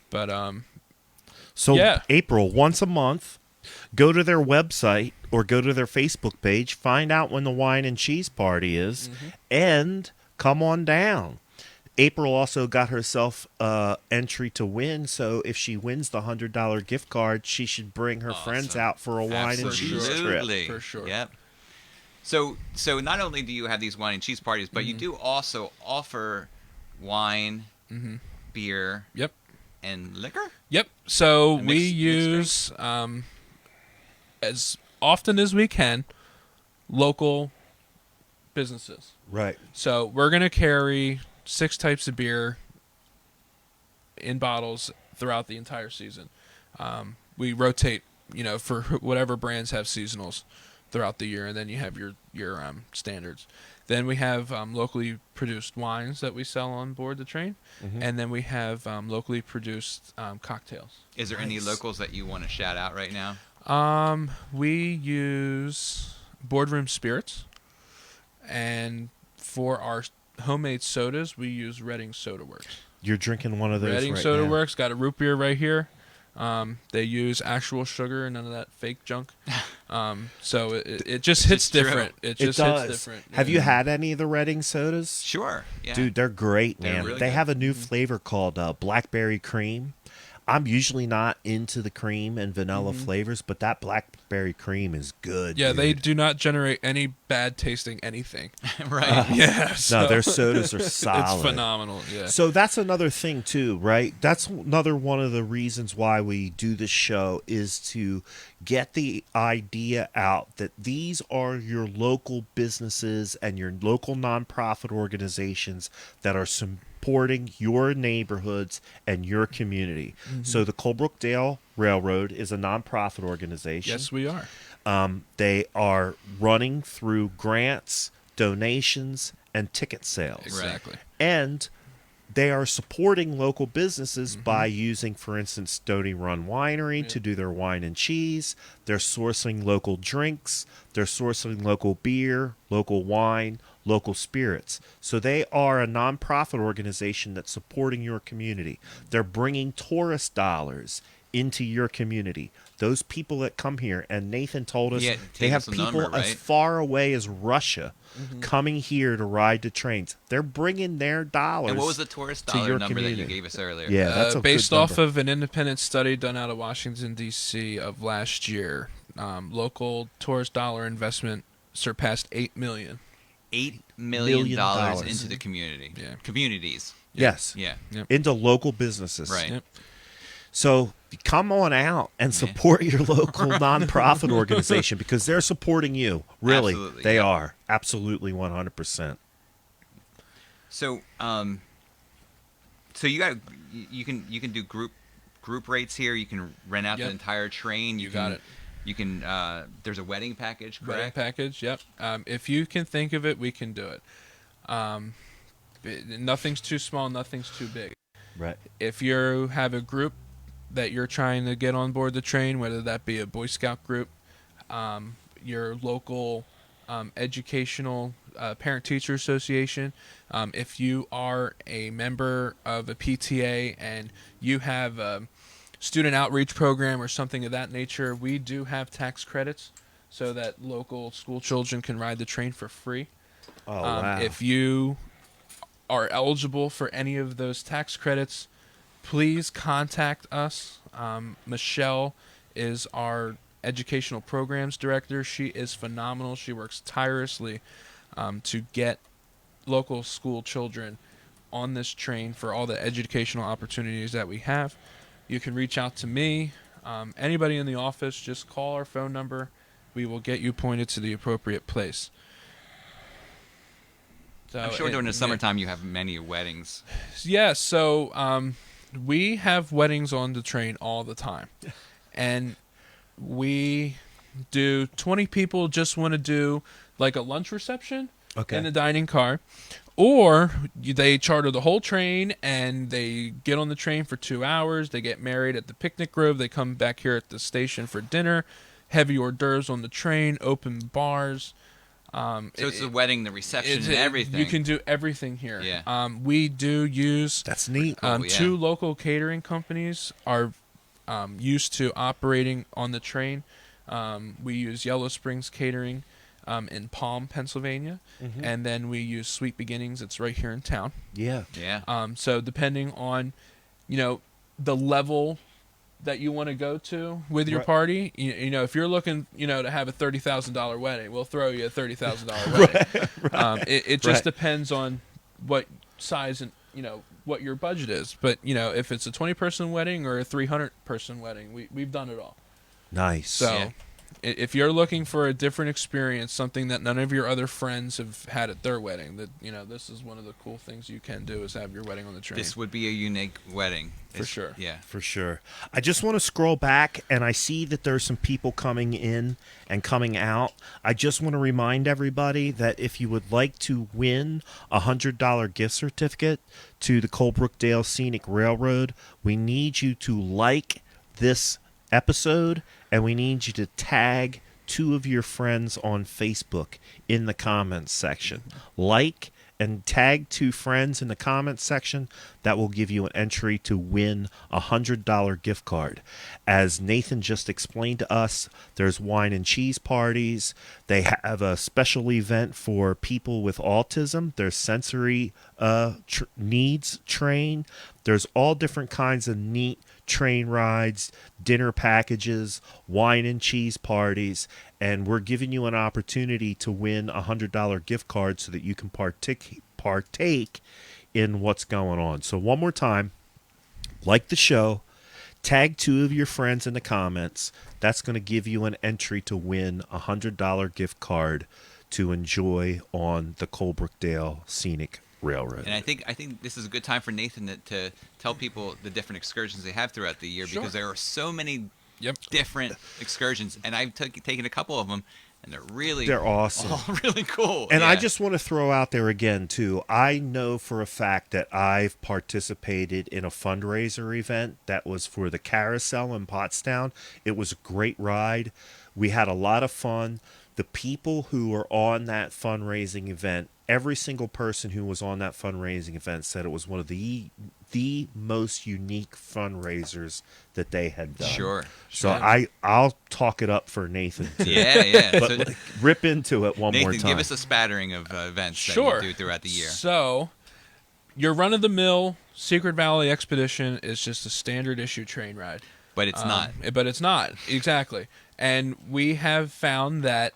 but So Yeah. April, once a month, go to their website or go to their Facebook page, find out when the wine and cheese party is, and come on down. April also got herself entry to win, so if she wins the $100 gift card, she should bring her friends Awesome. out for a wine and cheese trip. Absolutely. For sure. Yep. So not only do you have these wine and cheese parties, but you do also offer wine, beer, Yep. and liquor? Yep. So A we mixed use as often as we can local businesses. Right. So we're gonna carry 6 types of beer in bottles throughout the entire season. We rotate, for whatever brands have seasonals throughout the year, and then you have your standards. Then we have locally produced wines that we sell on board the train, and then we have locally produced cocktails. Is there any Nice. locals that you want to shout out right now? We use Boardroom Spirits, and for our homemade sodas, we use Reading Soda Works. You're drinking one of those Reading right Soda now. Works got a root beer right here. They use actual sugar and none of that fake junk. So it just hits is true. different. It It just does. hits different. Have Yeah. you had any of the Reading sodas? Sure. Yeah. Dude, they're great, They're man. really They good. have a new flavor called blackberry cream. I'm usually not into the cream and vanilla flavors, but that blackberry cream is good. Yeah, dude. they do not generate any bad tasting anything. Right. Yeah, No, their sodas are solid. it's phenomenal. Yeah. So that's another thing too, right? That's another one of the reasons why we do this show is to get the idea out that these are your local businesses and your local nonprofit organizations that are supporting your neighborhoods and your community. So the Colebrookdale Railroad is a nonprofit organization. Yes, we are. They are running through grants, donations, and ticket sales. Exactly. And they are supporting local businesses by using, for instance, Stony Run Winery to do their wine and cheese. They're sourcing local drinks. They're sourcing local beer, local wine, local spirits. So they are a nonprofit organization that's supporting your community. They're bringing tourist dollars into your community. Those people that come here, and Nathan told us Yeah, they have take us a people number, as right? far away as Russia coming here to ride the trains. They're bringing their dollars. And what was the tourist to dollar your number that you community. gave us earlier? Yeah, that's a based good off number. of an independent study done out of Washington, D.C. of last year. Local tourist dollar investment surpassed $8 million. $8 million dollars. into the community. Yeah. Communities. Yes. Yeah. Yep. Into local businesses. Right. Yep. So come on out and support your local nonprofit organization because they're supporting you. Really, Absolutely, they yeah. are. Absolutely 100%. So, so you can do group rates here. You can rent out Yep. the entire train. You got it. You can. There's a wedding package, Wedding correct? package, yep. If you can think of it, we can do it. Nothing's too small, nothing's too big. Right. If you have a group that you're trying to get on board the train, whether that be a Boy Scout group, your local educational parent-teacher association, if you are a member of a PTA and you have a student outreach program or something of that nature, we do have tax credits so that local school children can ride the train for free. Oh, wow. If you are eligible for any of those tax credits, please contact us. Michelle is our educational programs director. She is phenomenal. She works tirelessly to get local school children on this train for all the educational opportunities that we have. You can reach out to me, anybody in the office, just call our phone number. We will get you pointed to the appropriate place. So I'm sure during the summertime you have many weddings. Yeah, so we have weddings on the train all the time. And we do 20 people just want to do like a lunch reception in the dining car. Or they charter the whole train and they get on the train for 2 hours. They get married at the picnic grove. They come back here at the station for dinner. Heavy hors d'oeuvres on the train, open bars. So it's the wedding, the reception, and everything. You can do everything here. Yeah. We do use That's neat. Oh, yeah. 2 local catering companies are used to operating on the train. We use Yellow Springs Catering in Palm, Pennsylvania, and then we use Sweet Beginnings. It's right here in town. Yeah. Yeah. So depending on, the level that you want to go to with your Right. party, if you're looking, to have a $30,000 wedding, we'll throw you a $30,000 wedding. It just Right. depends on what size and what your budget is. But if it's a 20-person wedding or a 300-person wedding, we've done it all. Nice. So Yeah. if you're looking for a different experience, something that none of your other friends have had at their wedding, that this is one of the cool things you can do is have your wedding on the train. This would be a unique wedding. For sure. Yeah. For sure. I just want to scroll back and I see that there's some people coming in and coming out. I just want to remind everybody that if you would like to win a $100 gift certificate to the Colebrookdale Scenic Railroad, we need you to like this episode and we need you to tag 2 of your friends on Facebook in the comments section. Like and tag 2 friends in the comments section. That will give you an entry to win a $100 gift card. As Nathan just explained to us, there's wine and cheese parties. They have a special event for people with autism. There's sensory needs train. There's all different kinds of neat train rides, dinner packages, wine and cheese parties, and we're giving you an opportunity to win a $100 gift card so that you can partake in what's going on. So one more time, like the show, tag 2 of your friends in the comments. That's going to give you an entry to win a $100 gift card to enjoy on the Colebrookdale Scenic Railroad. And I think this is a good time for Nathan to tell people the different excursions they have throughout the year, because there are so many different excursions, and I've taken a couple of them, and they're awesome. All really cool. And I just want to throw out there again too, I know for a fact that I've participated in a fundraiser event that was for the Carousel in Pottstown. It was a great ride. We had a lot of fun. The people who were on that fundraising event, every single person who was on that fundraising event said it was one of the most unique fundraisers that they had done. Sure. So I'll talk it up for Nathan too. Yeah. But rip into it one more Nathan, time. give us a spattering of events that you do throughout the year. So, your run-of-the-mill Secret Valley Expedition is just a standard issue train ride. But it's not. But it's not, exactly. And we have found that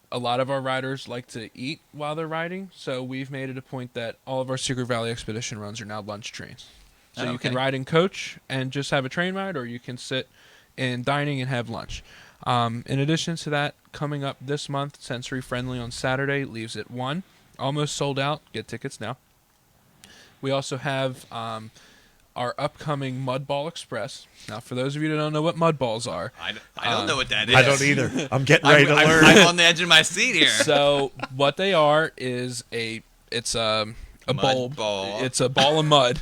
a lot of our riders like to eat while they're riding, so we've made it a point that all of our Secret Valley Expedition runs are now lunch trains. So you can ride in coach and just have a train ride, or you can sit in dining and have lunch. In addition to that, coming up this month, Sensory Friendly on Saturday leaves at 1. Almost sold out. Get tickets now. We also have our upcoming Mudball Express. Now, for those of you that don't know what mudballs are, I don't know what that is. I don't either. I'm getting ready to learn. I'm on the edge of my seat here. So what they are is it's a bowl. Ball. It's a ball of mud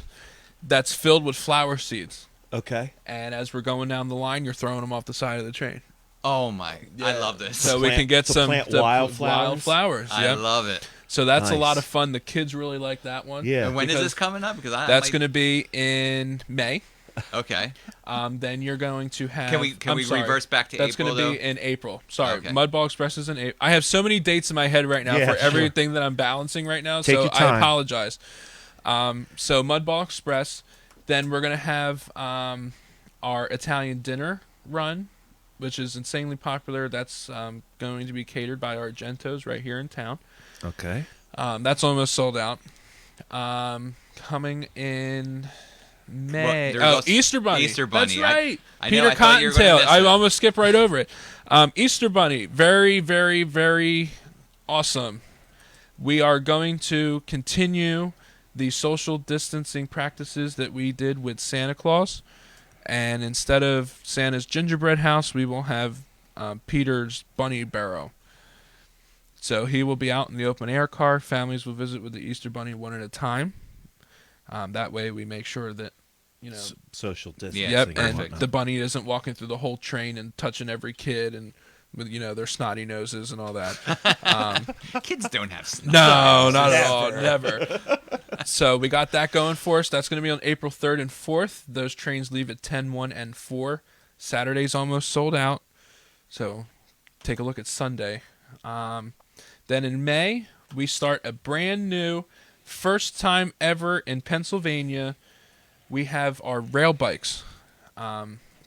that's filled with flower seeds. Okay. And as we're going down the line, you're throwing them off the side of the train. Oh my! I love this. So we can get some wildflowers. Yeah. I love it. So that's Nice. a lot of fun. The kids really like that one. Yeah. And when is this coming up? Because that's going to be in May. Okay. Then you're going to have. Can we reverse back to that's April? That's going to be in April. Sorry, Okay. Mudball Express is in April. I have so many dates in my head right now for everything that I'm balancing right now. Take so your time. I apologize. So Mudball Express. Then we're going to have our Italian dinner run, which is insanely popular. That's going to be catered by Argento's right here in town. Okay. That's almost sold out. Coming in May. Easter Bunny. Easter Bunny. That's right. Peter Cottontail. I almost skipped right over it. Easter Bunny. Very, very, very awesome. We are going to continue the social distancing practices that we did with Santa Claus. And instead of Santa's gingerbread house, we will have Peter's bunny barrow. So he will be out in the open air car. Families will visit with the Easter Bunny one at a time. That way we make sure that, social distancing. Yep, and and the bunny isn't walking through the whole train and touching every kid and with, their snotty noses and all that. Kids don't have snot. No, not at all. Never. So we got that going for us. That's going to be on April 3rd and 4th. Those trains leave at 10, 1, and 4. Saturday's almost sold out. So take a look at Sunday. Then in May, we start a brand new, first time ever in Pennsylvania. We have our rail bikes.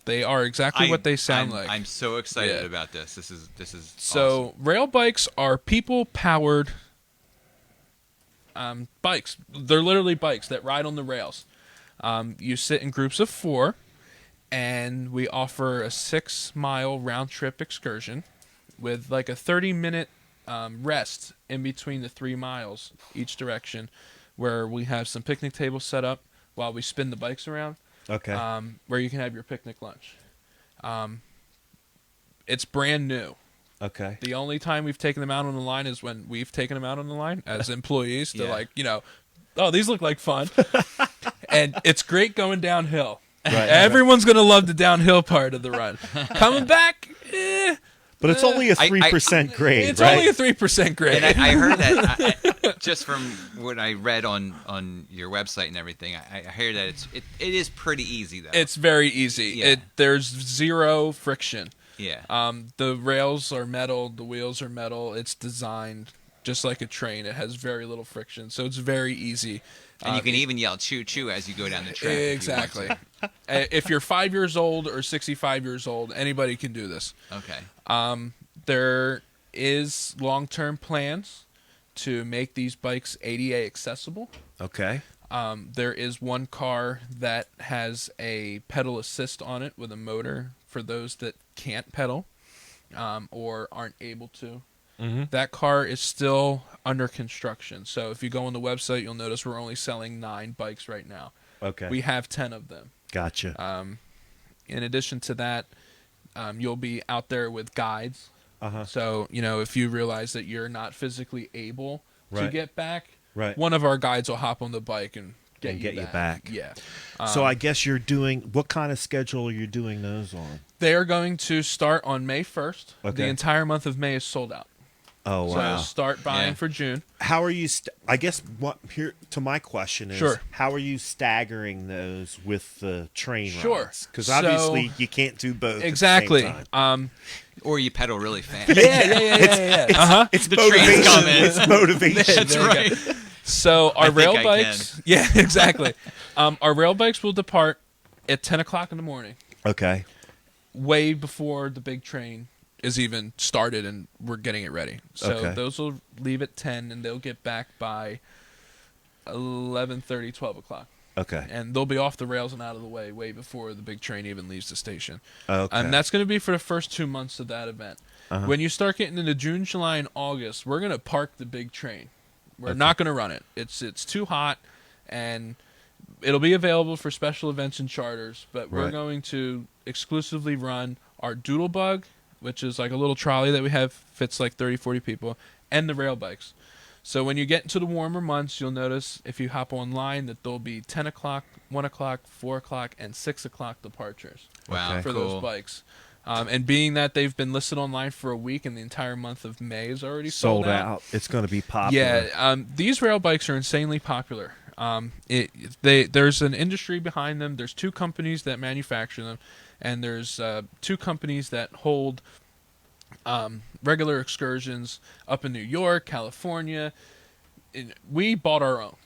They are exactly what they sound like. I'm so excited about this. This is so awesome. Rail bikes are people-powered bikes. They're literally bikes that ride on the rails. You sit in groups of 4, and we offer a 6-mile round-trip excursion with like a 30-minute rest in between the 3 miles each direction, where we have some picnic tables set up while we spin the bikes around. Okay. Where you can have your picnic lunch. It's brand new. Okay. The only time we've taken them out on the line is when we've taken them out on the line as employees. They're oh, these look like fun. And it's great going downhill. Right. Everyone's going to love the downhill part of the run. Coming back, but it's only a 3% grade, it's right? only a 3% grade. And I heard that just from what I read on your website and everything, I hear that it is pretty easy though. It's very easy. Yeah. There's zero friction. Yeah. The rails are metal, the wheels are metal. It's designed just like a train. It has very little friction, so it's very easy. And you can even yell "choo choo" as you go down the track. Exactly. If you're 5 years old or 65 years old, anybody can do this. Okay. There is long-term plans to make these bikes ADA accessible. Okay. There is one car that has a pedal assist on it with a motor for those that can't pedal or aren't able to. Mm-hmm. That car is still under construction. So if you go on the website, you'll notice we're only selling 9 bikes right now. Okay. We have 10 of them. Gotcha. In addition to that, you'll be out there with guides. Uh-huh. So, if you realize that you're not physically able to Right. get back, Right. one of our guides will hop on the bike and get you back. Yeah. So I guess you're doing, what kind of schedule are you doing those on? They are going to start on May 1st. Okay. The entire month of May is sold out. Oh, wow. So start buying Yeah. for June. How are you? I guess what here to my question is, Sure. how are you staggering those with the train Sure. rides? Because So- obviously you can't do both. Exactly. At the same time. Or you pedal really fast. Yeah. Uh-huh. It's the train's motivation. coming. It's motivation. That's There you right. So our I rail think I bikes, yeah, exactly. Our rail bikes will depart at 10 o'clock in the morning, Okay. way before the big train is even started, and we're getting it ready. So Okay. those will leave at 10, and they'll get back by 11:30, 12 o'clock. Okay. And they'll be off the rails and out of the way before the big train even leaves the station. Okay. And that's going to be for the first 2 months of that event. Uh-huh. When you start getting into June, July, and August, we're going to park the big train. We're Okay. not going to run it. It's too hot, and it'll be available for special events and charters, but we're Right. going to exclusively run our Doodlebug, which is like a little trolley that we have, fits like 30, 40 people, and the rail bikes. So when you get into the warmer months, you'll notice if you hop online that there'll be 10 o'clock, 1 o'clock, 4 o'clock, and 6 o'clock departures Wow. Okay. for cool. those bikes. And being that they've been listed online for a week and the entire month of May is already sold out. It's going to be popular. Yeah, these rail bikes are insanely popular. There's an industry behind them. There's 2 companies that manufacture them, and there's 2 companies that hold regular excursions up in New York, California. We bought our own,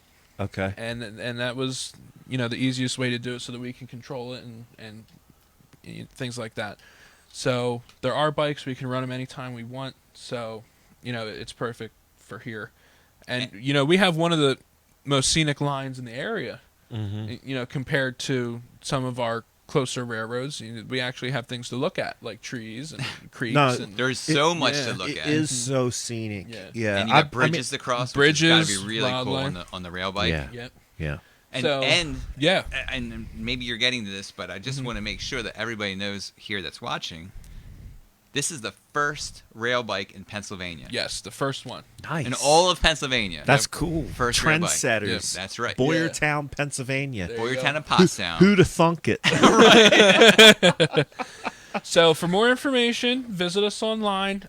Okay. and that was the easiest way to do it so that we can control it and things like that. So there are bikes, we can run them anytime we want. So it's perfect for here, and we have one of the most scenic lines in the area. Mm-hmm. Compared to some of our closer railroads, we actually have things to look at, like trees and creeks. No, and There's so much yeah. to look It at. is so scenic. Yeah. Yeah. And you got bridges to cross, which has got bridges, to be really cool wildlife. on the rail bike. Yeah. Yep. Yeah. And So- Yeah. and maybe you're getting to this, but I Mm-hmm. just want to make sure that everybody knows here that's watching. This is the first rail bike in Pennsylvania. Yes, the first one. Nice. In all of Pennsylvania. That's cool. First rail bike. Trendsetters. That's right. Boyertown, Pennsylvania. There you Boyertown go. and Pottstown. Who'd have thunk it? So for more information, visit us online.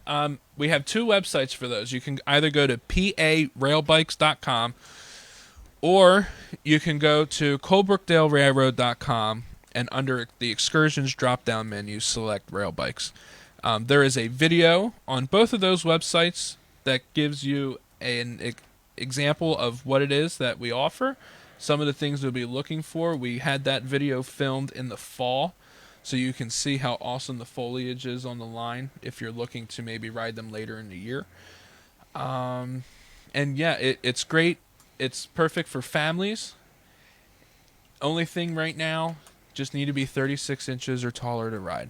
We have 2 websites for those. You can either go to parailbikes.com or you can go to Colebrookdale and under the excursions drop-down menu, select rail bikes. There is a video on both of those websites that gives you an example of what it is that we offer, some of the things we'll be looking for. We had that video filmed in the fall, so you can see how awesome the foliage is on the line if you're looking to maybe ride them later in the year. And yeah, it's great. It's perfect for families. Only thing right now, just need to be 36 inches or taller to ride.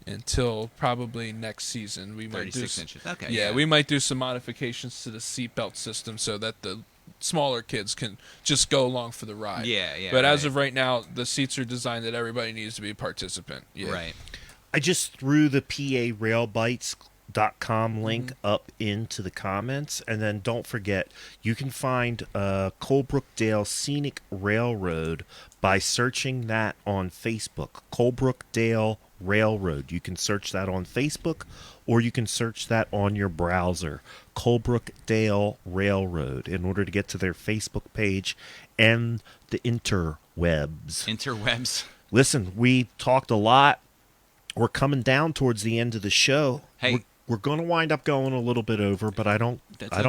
Until probably next season, we might do 36 inches. Okay. yeah, we might do some modifications to the seatbelt system so that the smaller kids can just go along for the ride. Yeah, yeah. But as right. of right now, the seats are designed that everybody needs to be a participant. Yeah. Right. I just threw the PA rail colebrookdale.com link up into the comments. And then don't forget, you can find Colebrookdale Scenic Railroad by searching that on Facebook. Colebrookdale Railroad. You can search that on Facebook, or you can search that on your browser. Colebrookdale Railroad, in order to get to their Facebook page and the interwebs. Listen, we talked a lot. We're coming down towards the end of the show. Hey, we're going to wind up going a little bit over, but I don't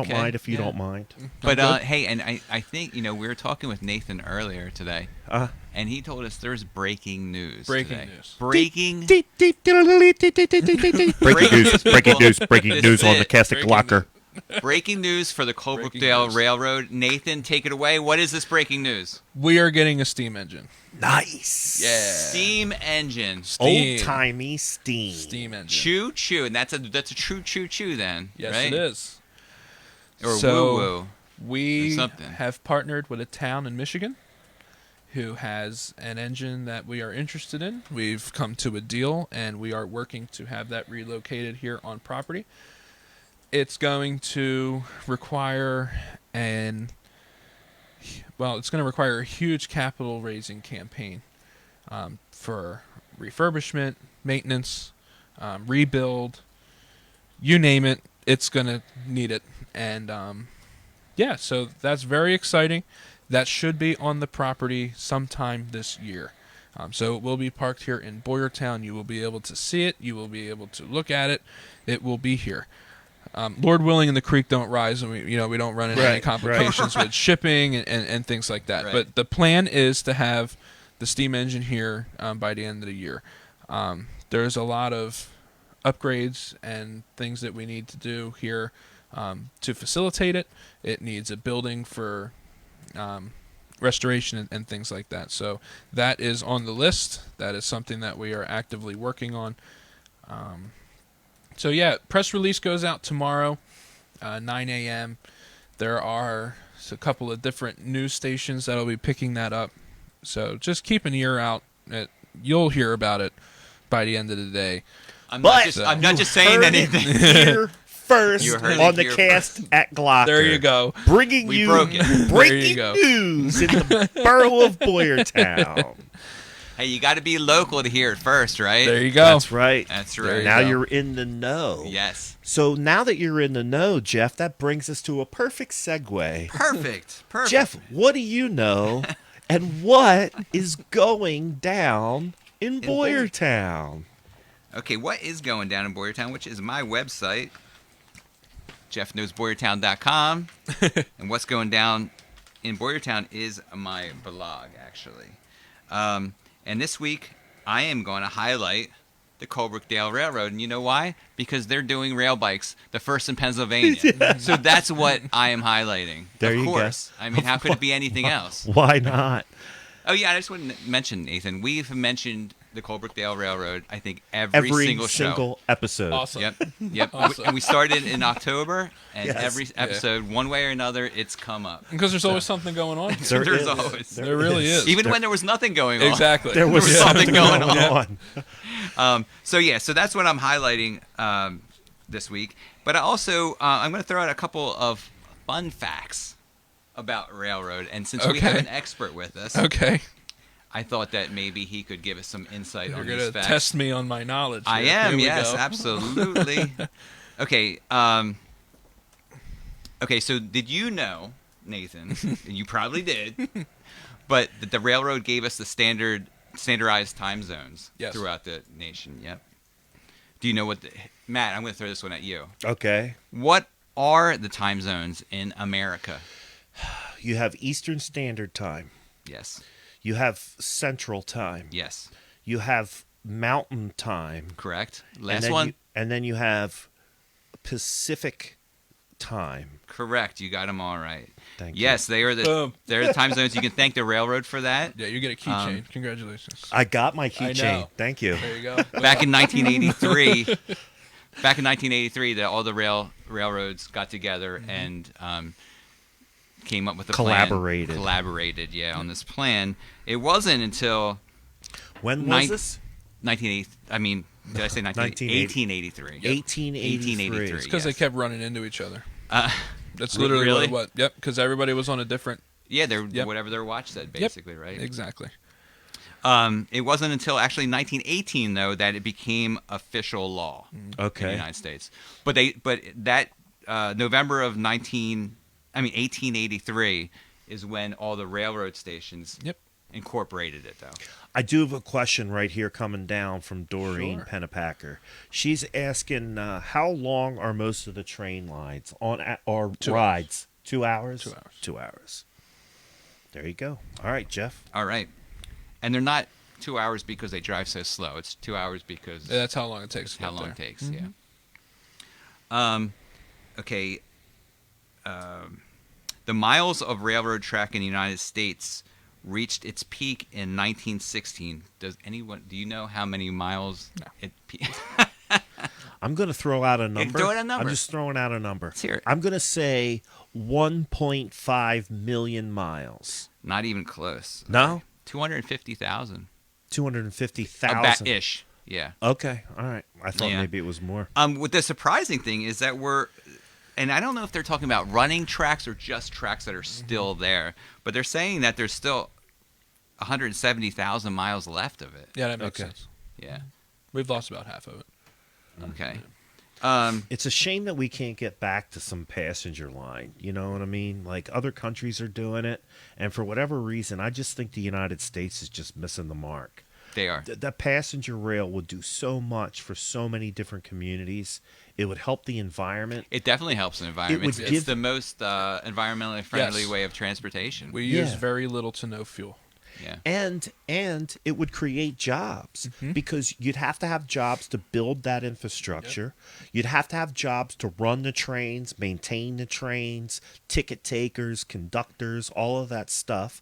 mind if you don't mind. But hey, and I think we were talking with Nathan earlier today, and he told us there's breaking news. Breaking news on the Castic Glocker. Breaking news for the Colebrookdale Railroad. Nathan, take it away. What is this breaking news? We are getting a steam engine. Nice. Yeah. Steam engine. Old-timey steam. Steam engine. Choo-choo. And that's a true choo-choo then, yes, right? It is. Or so woo-woo. We have partnered with a town in Michigan who has an engine that we are interested in. We've come to a deal, and we are working to have that relocated here on property. It's going to require a huge capital raising campaign for refurbishment, maintenance, rebuild, you name it. It's going to need it. And so that's very exciting. That should be on the property sometime this year. So it will be parked here in Boyertown. You will be able to see it. You will be able to look at it. It will be here. Lord willing, and the creek don't rise, and we don't run into any complications with shipping and things like that. Right. But the plan is to have the steam engine here by the end of the year. There's a lot of upgrades and things that we need to do here to facilitate it. It needs a building for restoration and things like that. So that is on the list. That is something that we are actively working on. Press release goes out tomorrow, 9 a.m. There are a couple of different news stations that will be picking that up. So just keep an ear out. You'll hear about it by the end of the day. I'm not just saying anything. Here first on the cast at Glocker. There you go. Breaking news in the borough of Boyertown. Hey, you got to be local to hear it first, right? There you go. That's right. Now you you're in the know. Yes. So now that you're in the know, Jeff, that brings us to a perfect segue. Perfect. Jeff, what do you know, and what is going down in Boyertown? Okay, what is going down in Boyertown, which is my website, jeffknowsboyertown.com. And what's going down in Boyertown is my blog, actually. And this week, I am going to highlight the Colebrookdale Railroad. And you know why? Because they're doing Railbikes, the first in Pennsylvania. Yeah. So that's what I am highlighting. There of you course. go. I mean, how could it be anything else? Why not? Oh, yeah, I just want to mention, Nathan, we've mentioned the Colebrookdale Railroad, I think, every single episode. Awesome. Yep. Awesome. And we started in October, and Yes. every episode, one way or another, it's come up. Because there's always something going on. There's always. There really is. Even when there was nothing going on. Exactly. There was something going on. So that's what I'm highlighting this week. But I also, I'm going to throw out a couple of fun facts about Railroad. And since we have an expert with us, I thought that maybe he could give us some insight on these facts. You're going to test me on my knowledge. I am, yes, absolutely. Okay. So did you know, Nathan, and you probably did, but that the railroad gave us the standardized time zones throughout the nation? Yep. Do you know what Matt, I'm going to throw this one at you. Okay. What are the time zones in America? You have Eastern Standard Time. Yes. You have Central Time. Yes. You have Mountain Time. Correct. Last one. And then you have Pacific Time. Correct. You got them all right. Thank you. Yes, they're the time zones. You can thank the railroad for that. Yeah, you get a keychain. Congratulations. I got my keychain. Thank you. There you go. Back in 1983, all the railroads got together and came up with a plan. Collaborated, on this plan. It wasn't until when was this? Did I say 1883? 1883. It's because they yes. kept running into each other. Uh, That's literally really? what. Yep. Because everybody was on a different. yeah, Yep. whatever their watch said, basically, Yep. right? Exactly. It wasn't until actually 1918 though that it became official law in the Okay. United States. But that November of 1883 is when all the railroad stations Yep. incorporated it, though. I do have a question right here coming down from Doreen Sure. Pennepacker. She's asking, how long are most of the train lines or 2 rides? 2 hours? 2 hours. 2 hours. There you go. All right, Jeff. All right, and they're not 2 hours because they drive so slow. It's 2 hours because Yeah, that's how long it takes. that's to how get long there. it takes. Yeah. Okay. The miles of railroad track in the United States reached its peak in 1916. Do you know how many miles No. it peaked? I'm going to throw out a number. throw out a number. I'm just throwing out a number. Let's hear it. I'm going to say 1.5 million miles. Not even close. No? 250,000. 250,000. About ish. Yeah. Okay. All right. I thought Yeah. maybe it was more. What the surprising thing is that and I don't know if they're talking about running tracks or just tracks that are still there, but they're saying that there's still 170,000 miles left of it. Yeah, that makes Okay. sense. Yeah. We've lost about half of it. Okay. It's a shame that we can't get back to some passenger line. You know what I mean? Like other countries are doing it. And for whatever reason, I just think the United States is just missing the mark. They are. That passenger rail would do so much for so many different communities. It would help the environment. It definitely helps the environment. would It's give- the most environmentally friendly Yes. way of transportation. We use Yeah. very little to no fuel. Yeah. And it would create jobs because you'd have to have jobs to build that infrastructure. You'd have to have jobs to run the trains, maintain the trains, ticket takers, conductors, all of that stuff.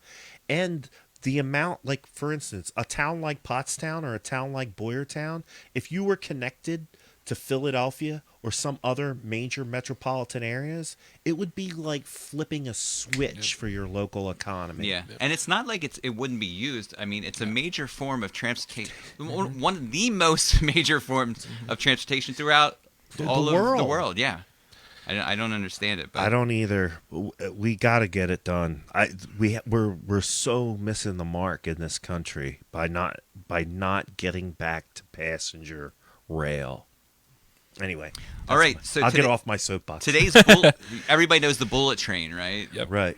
And the amount, like for instance, a town like Pottstown or a town like Boyertown, if you were connected to Philadelphia or some other major metropolitan areas, it would be like flipping a switch for your local economy. Yeah, and it's not like it wouldn't be used. I mean, it's a major form of transportation, one of the most major forms of transportation throughout all of the world. Yeah, I don't understand it. But I don't either. We got to get it done. We're so missing the mark in this country by not getting back to passenger rail. Anyway, All right, so I'll get off my soapbox. Today's everybody knows the bullet train, right? Yep. Right.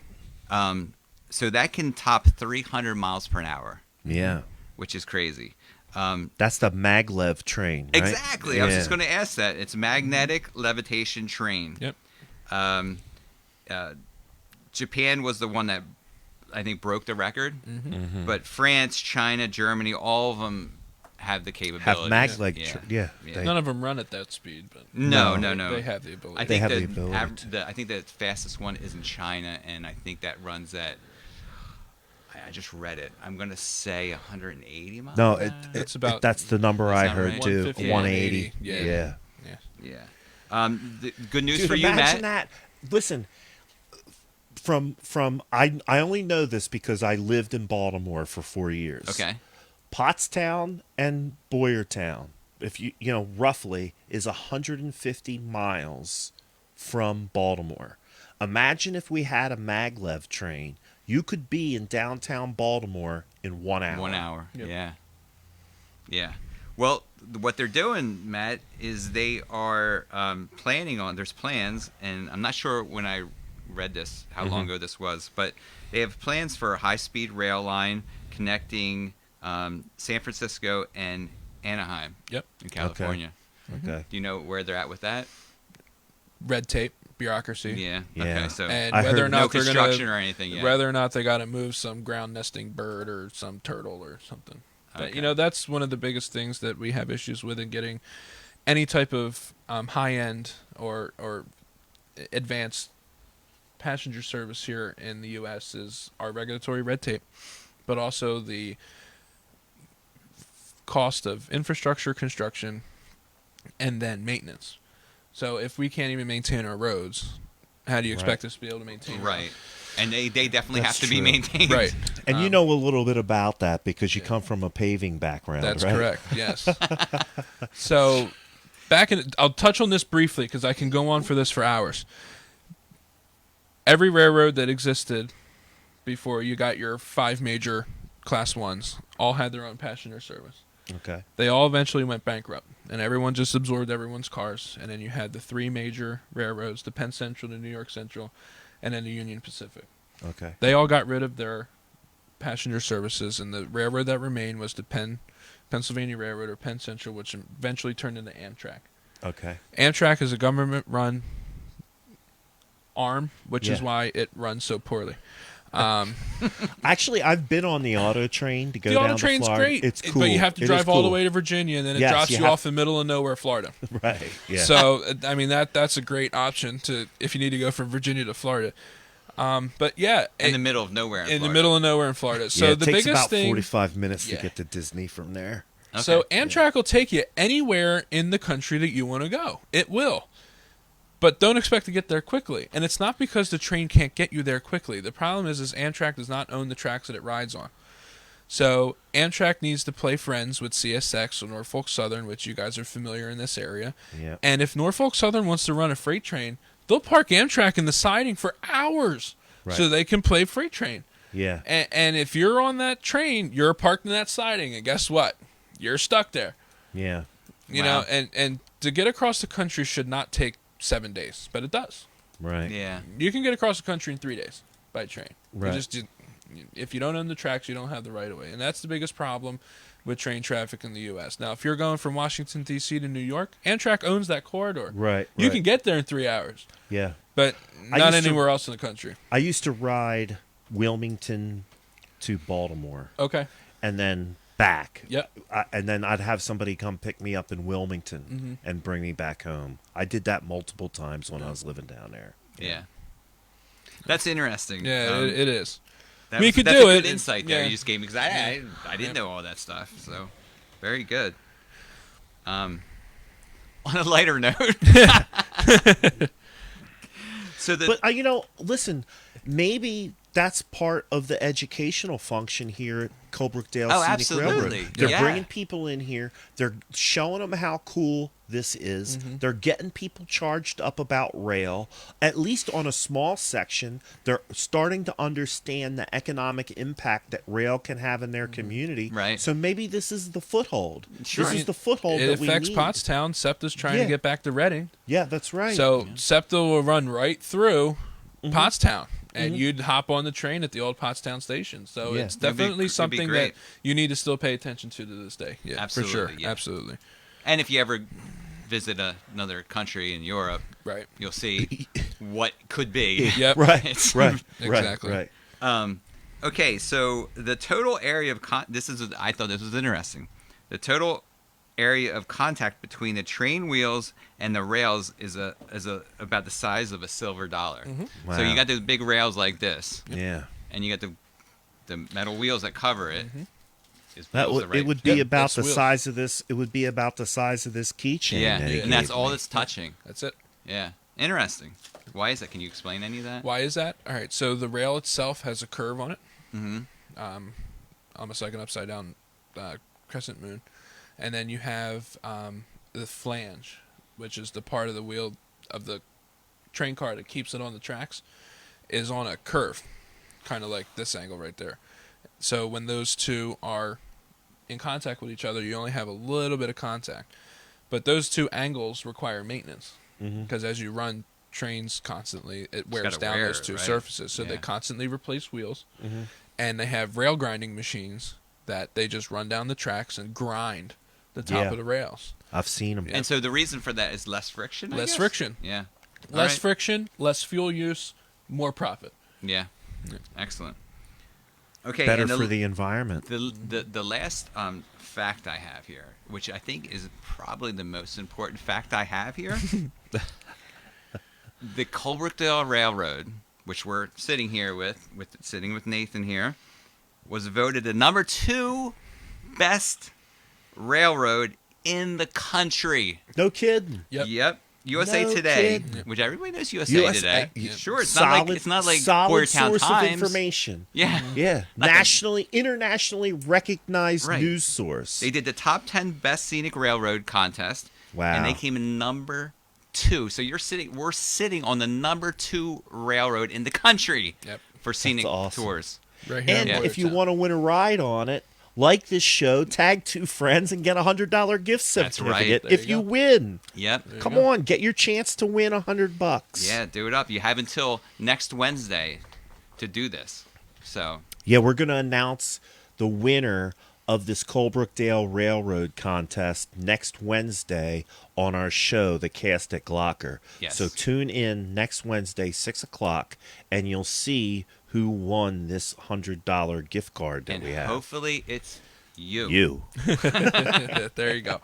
So that can top 300 miles per hour, Yeah. which is crazy. That's the Maglev train, right? Exactly. I was just going to ask that. It's a magnetic levitation train. Yep. Japan was the one that I think broke the record, Mm-hmm. but France, China, Germany, all of them have the capability. Have maglev. Yeah. None of them run at that speed, but No. They have the ability. I They think have the ability I think the fastest one is in China, and I think that runs at. I just read it. I'm going to say 180 miles. No, an hour? It's about- that's the number I that heard right? too. 150, 180. 180. Yeah. Yeah. Yeah. The good news Dude, for you, imagine Matt. that. Listen, from I only know this because I lived in Baltimore for 4 years. Okay. Pottstown and Boyertown, if you know roughly, is 150 miles from Baltimore. Imagine if we had a maglev train. You could be in downtown Baltimore in 1 hour. 1 hour. Yep. Yeah. Yeah. Well, what they're doing, Matt, is they are planning on. There's plans, and I'm not sure when I read this how long ago this was, but they have plans for a high-speed rail line connecting San Francisco and Anaheim Yep. in California. Okay. Do you know where they're at with that? Red tape, bureaucracy. Yeah. Yeah. Okay. So And I whether heard or no not they're construction gonna, or anything yet. whether or not they got to move some ground nesting bird or some turtle or something. But, Okay. you know, that's one of the biggest things that we have issues with in getting any type of high end or advanced passenger service here in the U.S. is our regulatory red tape, but also the cost of infrastructure construction and then maintenance. So if we can't even maintain our roads, how do you expect us to be able to maintain Right. And they definitely That's have to be true. maintained. Right. And you know a little bit about that because you come from a paving background, That's right? correct. Yes. So, I'll touch on this briefly because I can go on for this for hours. Every railroad that existed before you got your 5 major Class 1s all had their own passenger service. Okay. They all eventually went bankrupt, and everyone just absorbed everyone's cars. And then you had the 3 major railroads, the Penn Central, the New York Central, and then the Union Pacific. Okay. They all got rid of their passenger services, and the railroad that remained was the Pennsylvania Railroad, or Penn Central, which eventually turned into Amtrak. Okay. Amtrak is a government-run arm, which is Yeah. why it runs so poorly. Actually, I've been on the auto train to go The down auto to train's Florida. great, It's cool. but you have to It drive is all the cool. way to Virginia, and then it Yes, drops you you have- off in the middle of nowhere, Florida. Right. Yeah. So, I mean, that's a great option to if you need to go from Virginia to Florida. But yeah, In the middle of nowhere. in the Florida. middle of nowhere in Florida. So yeah, it the takes biggest about thing, 45 minutes Yeah. to get to Disney from there. Okay. So Amtrak will take you anywhere in the country that you want to go. It will. But don't expect to get there quickly. And it's not because the train can't get you there quickly. The problem is Amtrak does not own the tracks that it rides on. So Amtrak needs to play friends with CSX or Norfolk Southern, which you guys are familiar in this area. Yeah. And if Norfolk Southern wants to run a freight train, they'll park Amtrak in the siding for hours Right. so they can play freight train. Yeah. And if you're on that train, you're parked in that siding, and guess what? You're stuck there. Yeah. You Wow. know, and to get across the country should not take 7 days, but it does. Right. Yeah. You can get across the country in 3 days by train. Right. If you don't own the tracks, you don't have the right of way, and that's the biggest problem with train traffic in the U.S. Now, if you're going from Washington D.C. to New York, Amtrak owns that corridor. Right. You right. can get there in 3 hours, Yeah. but I not used to- anywhere else in the country. I used to ride Wilmington to Baltimore Okay. and then back. Yep. And then I'd have somebody come pick me up in Wilmington Mm-hmm. and bring me back home. I did that multiple times when I was living down there. Yeah. That's interesting. Yeah, it is. That We was- could that's do a it. good insight there Yeah. you just gave me because I didn't know all that stuff. So, very good. On a lighter note. So the But listen, maybe that's part of the educational function here at Colebrookdale Oh, Scenic absolutely. Railroad. They're Yeah. bringing people in here. They're showing them how cool this is. Mm-hmm. They're getting people charged up about rail. At least on a small section, they're starting to understand the economic impact that rail can have in their community. Right. So maybe this is the foothold. Sure. This is the foothold It that we affects need. Pottstown. SEPTA's trying Yeah. to get back to Reading. Yeah, that's right. So SEPTA will run right through Mm-hmm. Pottstown, and you'd hop on the train at the old Pottstown station. So Yeah. it's It'd be- definitely it'd be something that great. you need to still pay attention to this day. Yeah, Absolutely, for sure. yeah. Absolutely. and if you ever visit another country in Europe, Right. you'll see what could be. Yep. right, It's- right, Exactly. right, right. Okay, so the total area of I thought this was interesting. The total area of contact between the train wheels and the rails is about the size of a silver dollar. So Wow. you got those big rails like this, Yeah. and you got the metal wheels that cover it. Is That wheels would the right- it would be Yep, about it's the wheels. size of this. It would be about the size of this keychain. yeah, that he and that's gave all me. it's touching. That's it. Yeah, interesting. Why is that? Can you explain any of that? Why is that? All right. So the rail itself has a curve on it, Mm-hmm. almost like an upside down crescent moon, and then you have the flange, which is the part of the wheel of the train car that keeps it on the tracks, is on a curve, kind of like this angle right there. So when those two are in contact with each other, you only have a little bit of contact. But those two angles require maintenance because as you run trains constantly, it wears gotta down wear those it, two right? surfaces. So they Yeah. constantly replace wheels. And they have rail grinding machines that they just run down the tracks and grind the top Yeah. of the rails. I've seen them. And so the reason for that is less friction. I Less guess? friction. Yeah. All Less right. friction, less fuel use, more profit. Yeah. Excellent. Okay. Better and for the environment. The last fact I have here, which I think is probably the most important fact I have here, the Colebrookdale Railroad, which we're sitting here with Nathan here, was voted the number 2 best railroad in the country. No kidding. Yep. Yep. USA No Today, kidding. which everybody knows USA US Today. yeah. Sure, it's Solid, not like solid Boyertown source Times. of information. Yeah, Yeah, nationally, internationally recognized Right. news source. They did the top 10 best scenic railroad contest. Wow. And they came in number 2. So we're sitting on the number 2 railroad in the country Yep. for scenic awesome. tours. Right here And in if you Boyertown. want to win a ride on it, like this show, tag 2 friends and get a $100 gift That's right. certificate There if you you go. win. Yep. Come on, get your chance to win $100. Yeah, do it up. You have until next Wednesday to do this. So, Yeah, we're going to announce the winner of this Colebrookdale Railroad contest next Wednesday on our show, The Cast at Glocker. Yes. So tune in next Wednesday, 6 o'clock, and you'll see who won this $100 gift card that and we have. hopefully it's you. You. There you go.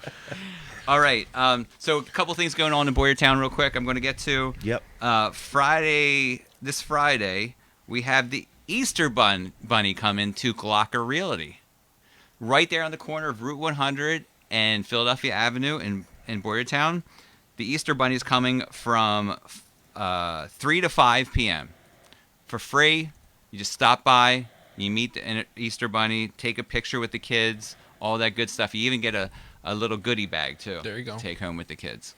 All right. So a couple things going on in Boyertown real quick I'm going to get to. Yep. This Friday, we have the Easter Bunny come into Glocker Realty. Right there on the corner of Route 100 and Philadelphia Avenue in Boyertown. The Easter Bunny is coming from 3 to 5 p.m. for free. You just stop by, you meet the Easter Bunny, take a picture with the kids, all that good stuff. You even get a little goodie bag, too. There you go. To take home with the kids.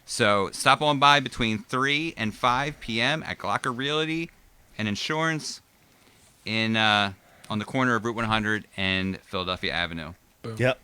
So stop on by between 3 and 5 p.m. at Glocker Realty and Insurance on the corner of Route 100 and Philadelphia Avenue. Boom. Yep.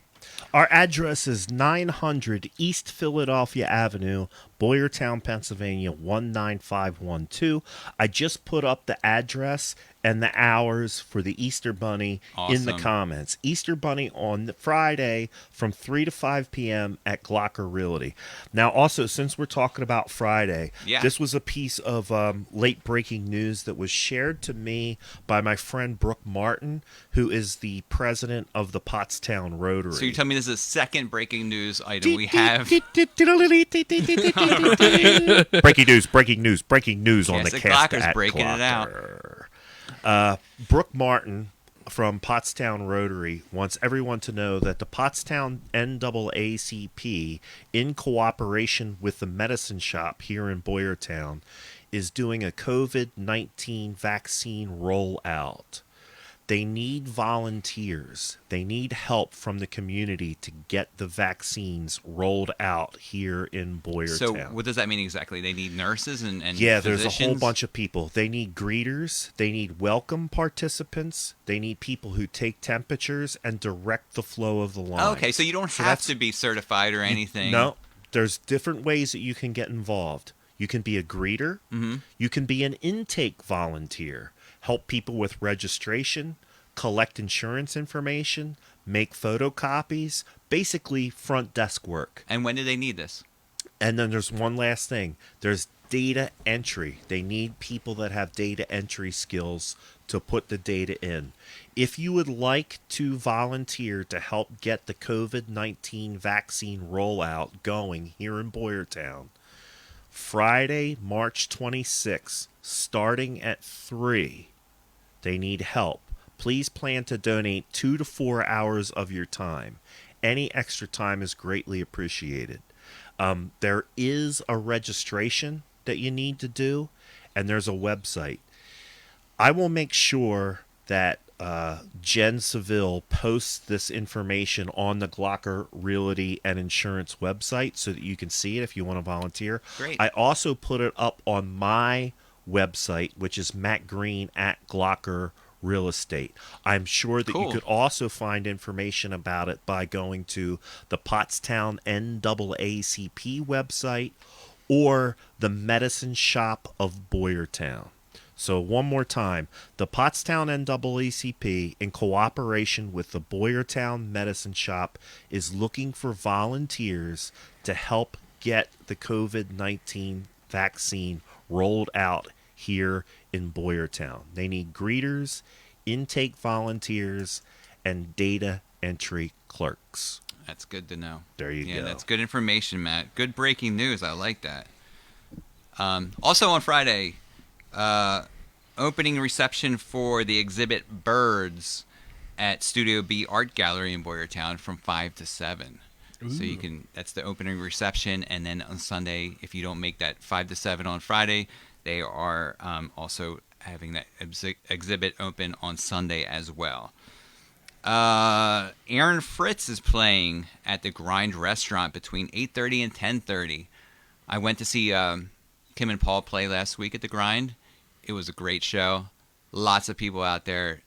Our address is 900 East Philadelphia Avenue, Boyertown, Pennsylvania, 19512. I just put up the address and the hours for the Easter Bunny in the Awesome. comments. Easter Bunny on the Friday from 3 to 5 p.m. at Glocker Realty. Now, also, since we're talking about Friday, Yeah. this was a piece of late breaking news that was shared to me by my friend Brooke Martin, who is the president of the Pottstown Rotary. So you tell me this is the second breaking news item we have. breaking news on Yes, the the cast Glocker's at breaking it out. Brooke Martin from Pottstown Rotary wants everyone to know that the Pottstown NAACP, in cooperation with the Medicine Shop here in Boyertown, is doing a COVID-19 vaccine rollout. They need volunteers. They need help from the community to get the vaccines rolled out here in Boyertown. So what does that mean exactly? They need nurses and Yeah, there's a whole physicians? bunch of people. They need greeters. They need welcome participants. They need people who take temperatures and direct the flow of the line. Oh, okay, so you don't have that's- to be certified or anything. No, there's different ways that you can get involved. You can be a greeter. Mm-hmm. You can be an intake volunteer. Help people with registration, collect insurance information, make photocopies, basically front desk work. And when do they need this? And then there's one last thing. There's data entry. They need people that have data entry skills to put the data in. If you would like to volunteer to help get the COVID-19 vaccine rollout going here in Boyertown, Friday, March 26th, starting at 3, they need help. Please plan to donate 2 to 4 hours of your time. Any extra time is greatly appreciated. There is a registration that you need to do, and there's a website. I will make sure that Jen Seville posts this information on the Glocker Realty and Insurance website so that you can see it if you want to volunteer. Great. I also put it up on my website, which is Matt Green at Glocker Real Estate. I'm sure that Cool. you could also find information about it by going to the Pottstown NAACP website or the Medicine Shop of Boyertown. So one more time, the Pottstown NAACP, in cooperation with the Boyertown Medicine Shop, is looking for volunteers to help get the COVID-19 vaccine rolled out here in Boyertown. They need greeters, intake volunteers, and data entry clerks. That's good to know. There you Yeah, go. that's good information, Matt. Good breaking news. I like that. Also on Friday, opening reception for the exhibit Birds at Studio B Art Gallery in Boyertown from 5 to 7. So you can. That's the opening reception, and then on Sunday, if you don't make that 5 to 7 on Friday, they are also having that exhibit open on Sunday as well. Aaron Fritz is playing at the Grind Restaurant between 8:30 and 10:30. I went to see Kim and Paul play last week at the Grind. It was a great show. Lots of people out there,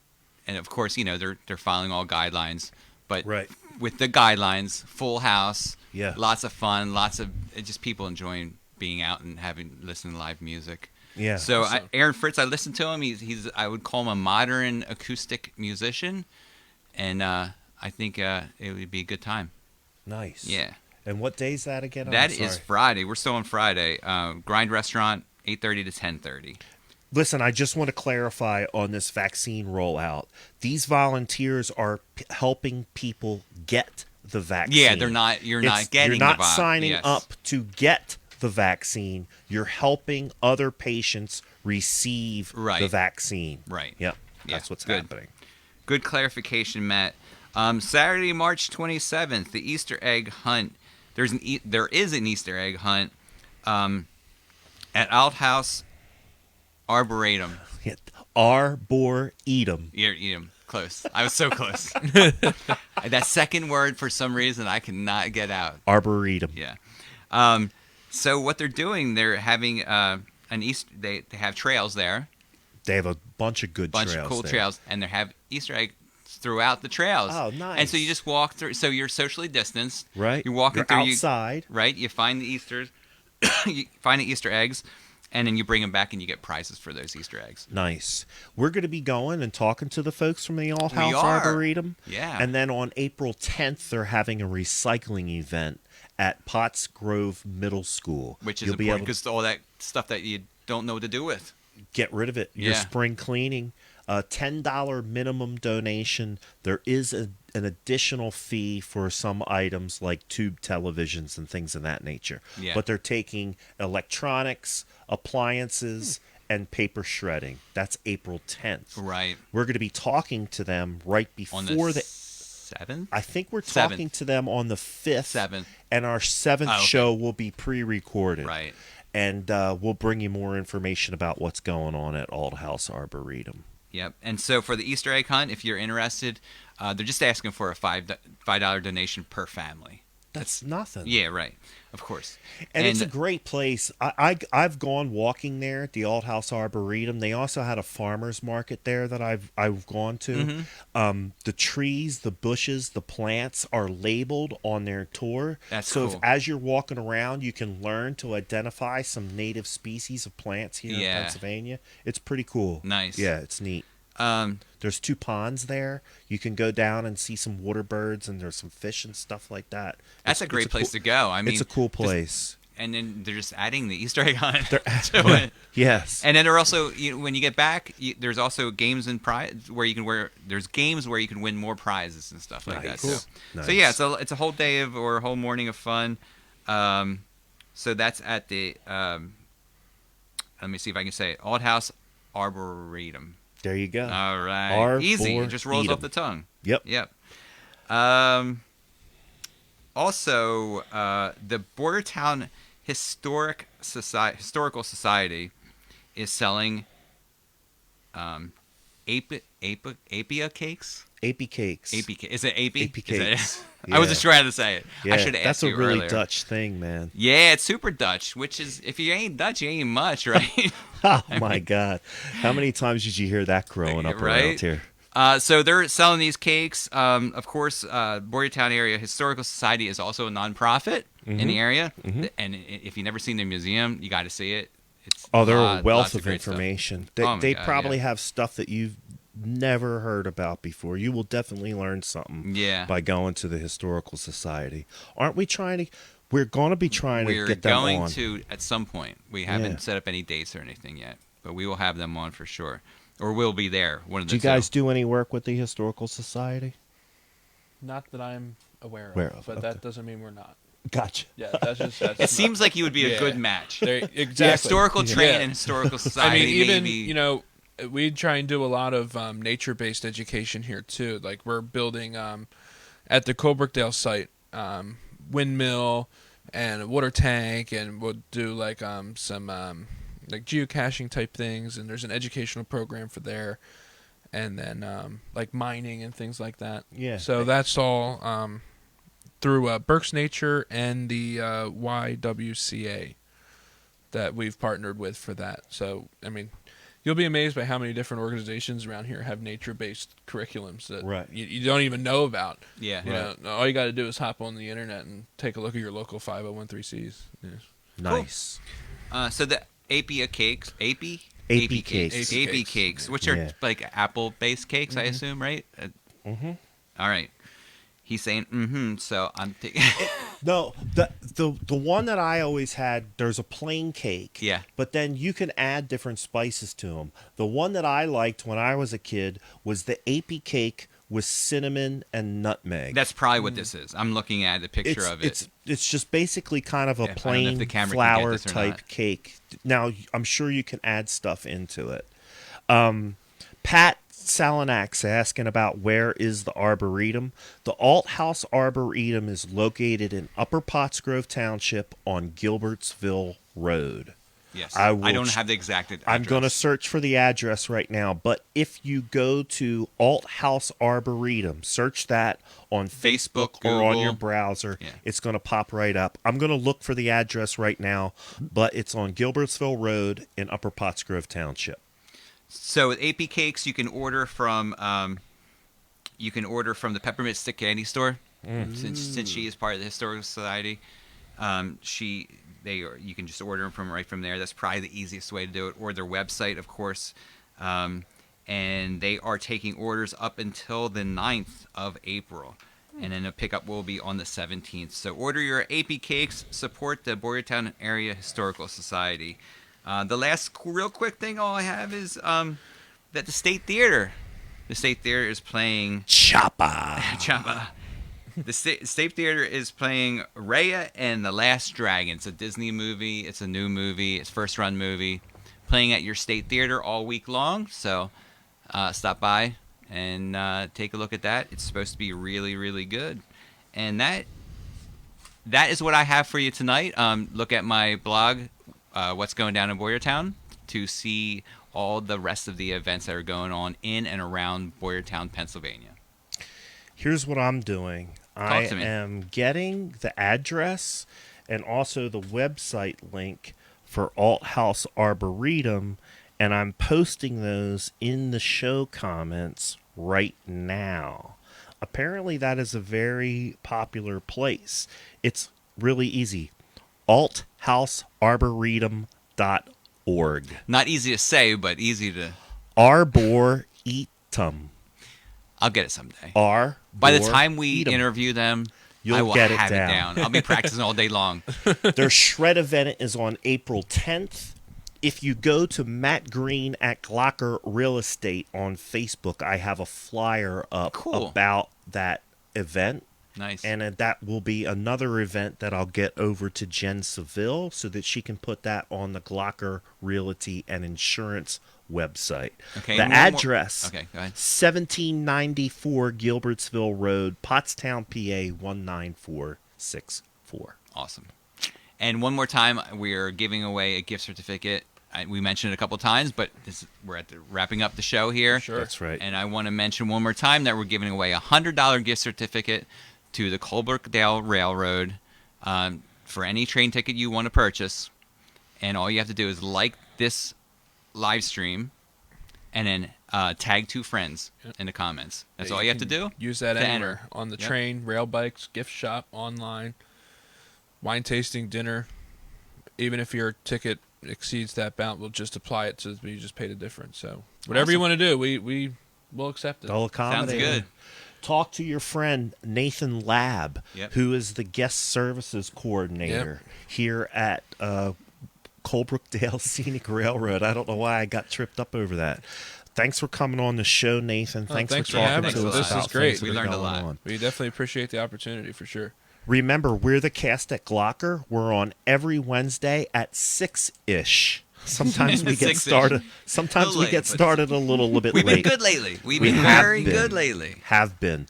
and of course, they're following all guidelines. But Right. with the guidelines, full house, Yeah. lots of fun, lots of just people enjoying being out and listening to live music. Yeah. So Awesome. Aaron Fritz, I listened to him. He's I would call him a modern acoustic musician, and I think it would be a good time. Nice. Yeah, And what day is that again? I'm that is sorry. Friday. We're still on Friday. Grind Restaurant, 8:30 to 10:30. Listen, I just want to clarify on this vaccine rollout. These volunteers are helping people get the vaccine. Yeah, they're not. You're not getting. You're not the vi- signing yes. up to get the vaccine. You're helping other patients receive Right. the vaccine. Right. Yep. Yeah, That's what's good. happening. Good clarification, Matt. Saturday, March 27th, the Easter egg hunt. There is an Easter egg hunt at Outhouse Arboretum. Yeah. Arboretum. You're close. I was so close. That second word, for some reason, I cannot get out. Arboretum. Yeah. So what they're doing, they're having an Easter. They have trails there, They have a bunch of good bunch trails of cool there. trails, and they have Easter eggs throughout the trails. Oh, nice. And so you just walk through. So you're socially distanced. Right. You're walking You're through. outside. Right. You find the Easters. You find the Easter eggs, and then you bring them back, and you get prizes for those Easter eggs. Nice. We're going to be going and talking to the folks from the All House are. Arboretum. Yeah. And then on April 10th, they're having a recycling event at Potts Grove Middle School. Which is You'll be important able to because all that stuff that you don't know what to do with. get rid of it. Your Yeah. spring cleaning. A $10 minimum donation. There is an additional fee for some items like tube televisions and things of that nature. Yeah. But they're taking electronics, appliances, and paper shredding. That's April 10th. Right. We're going to be talking to them right before On the 7th? I think we're 7th. talking to them on the 5th. 7th. And our 7th Oh, okay. show will be pre-recorded. Right. And we'll bring you more information about what's going on at Old House Arboretum. Yep. And so for the Easter egg hunt, if you're interested, they're just asking for a $5 donation per family. That's nothing. Yeah, right. Of course. And it's a great place. I've gone walking there at the Old House Arboretum. They also had a farmer's market there that I've gone to. Mm-hmm. The trees, the bushes, the plants are labeled on their tour. That's so cool. if as you're walking around, you can learn to identify some native species of plants here Yeah. in Pennsylvania. It's pretty cool. Nice. Yeah, it's neat. There's 2 ponds there. You can go down and see some water birds, and there's some fish and stuff like that. That's a great place to go. I mean, it's a cool place. And then they're just adding the Easter egg hunt They're to it. Yes. And then they're also, when you get back, there's also games and prize where you can there's games where you can win more prizes and stuff like Nice. that. Cool. So, Nice. so yeah, it's a whole day or a whole morning of fun. So that's at the let me see if I can say it. Old House Arboretum. There you go. All right. Easy. It just rolls off Arboretum. the tongue. Yep. Yep. Also, the Bordertown Historical Society is selling apia cakes. AP cakes. Is it AP? AP Is it- cakes. I was Yeah. just trying to say it. Yeah, I should have asked that's a you really earlier. Dutch thing, man. Yeah, it's super Dutch, which is, if you ain't Dutch, you ain't much, right? Oh my God! How many times did you hear that growing up Right? around here? So they're selling these cakes. Of course, Bordertown Area Historical Society is also a nonprofit in the area. And if you've never seen the museum, you got to see it. It's Oh, they're a lots wealth of great stuff. information. Oh my They God, probably yeah. have stuff that you've never heard about before. You will definitely learn something Yeah. by going to the Historical Society. Aren't we trying to? We're going to be trying We're to get them going on. to at some point. We haven't Yeah. set up any dates or anything yet, but we will have them on for sure, or we'll be there. One of the Do you two. guys do any work with the Historical Society? Not that I'm aware of, but okay. that doesn't mean we're not. Gotcha. Yeah, that's It seems like you would be a Yeah. good match. There- The exactly. Historical Train Yeah. and Historical I Society. mean, even maybe, we try and do a lot of nature-based education here too. Like we're building at the Colebrookdale site. windmill and a water tank, and we'll do like some like geocaching type things, and there's an educational program for there, and then like mining and things like that. Yeah. So that's all through Burke's Nature and the YWCA that we've partnered with for that. So I mean, you'll be amazed by how many different organizations around here have nature-based curriculums that you don't even know about. Yeah. You know, all you got to do is hop on the internet and take a look at your local 501(c)(3)s. Yeah. Nice. So the Apia cakes, AP cakes. AP cakes, which are like apple-based cakes, I assume, right? Mm-hmm. All right. He's saying, so I'm taking... No, the one that I always had, there's a plain cake. Yeah. But then you can add different spices to them. The one that I liked when I was a kid was the AP cake with cinnamon and nutmeg. That's probably what this is. I'm looking at the picture of it. It's just basically kind of a I don't know if plain the camera can get flour this or type not. cake. Now, I'm sure you can add stuff into it. Pat Salinak's asking about where is the Arboretum. The Alt House Arboretum is located in Upper Pottsgrove Township on Gilbertsville Road. Yes. I don't have the exact address. I'm going to search for the address right now, but if you go to Alt House Arboretum, search that on Facebook or on Google. your browser, Yeah. it's going to pop right up. I'm going to look for the address right now, but it's on Gilbertsville Road in Upper Pottsgrove Township. So with AP cakes, you can order from the Peppermint Stick Candy Store. Since she is part of the Historical Society, you can just order them right from there. That's probably the easiest way to do it, or their website, of course. And they are taking orders up until the 9th of April. And then the pickup will be on the 17th. So order your AP cakes, support the Boyertown Area Historical Society. The last real quick thing all I have is that the State Theater is playing Choppa. The State Theater is playing Raya and the Last Dragon. It's a Disney movie. It's a new movie. It's first run movie. Playing at your State Theater all week long. So stop by and take a look at that. It's supposed to be really, really good. And that is what I have for you tonight. Look at my blog, What's Going Down in Boyertown, to see all the rest of the events that are going on in and around Boyertown, Pennsylvania. Here's what I'm doing. I am getting the address and also the website link for Alt House Arboretum, and I'm posting those in the show comments right now. Apparently that is a very popular place. It's really easy. althousearboretum.org. Not easy to say, but easy to... Arboretum. I'll get it someday. By By the time we interview them, I will get it have down. it down. I'll be practicing all day long. Their shred event is on April 10th. If you go to Matt Green at Glocker Real Estate on Facebook, I have a flyer up about that event. Nice. And that will be another event that I'll get over to Jen Seville so that she can put that on the Glocker Realty and Insurance website. Okay. The address, Okay, go ahead. 1794 Gilbertsville Road, Pottstown, PA 19464. Awesome. And one more time, we're giving away a gift certificate. We mentioned it a couple times, but we're wrapping up the show here. Sure. That's right. And I want to mention one more time that we're giving away a $100 gift certificate to the Colebrookdale Railroad for any train ticket you want to purchase. And all you have to do is like this live stream and then tag 2 friends in the comments. That's all you have to do. Use that to anywhere. enter. On the Yep. train, rail bikes, gift shop, online, wine tasting, dinner. Even if your ticket exceeds that amount, we'll just apply it to you just pay the difference. So whatever you want to do, we will accept it. They'll accommodate. Sounds good. Talk to your friend Nathan Labb, Yep. who is the guest services coordinator here at Colebrookdale Scenic Railroad. I don't know why I got tripped up over that. Thanks for coming on the show, Nathan. Thanks thanks for for talking having to us. us This about is great. things that We are learned a going lot. on. We definitely appreciate the opportunity for sure. Remember, we're the cast at Glocker. We're on every Wednesday at 6-ish. Sometimes we get 6-ish. started. Sometimes Little we late, get but- started a little bit We've late. been good lately. We've We been have very been. good lately. Have been.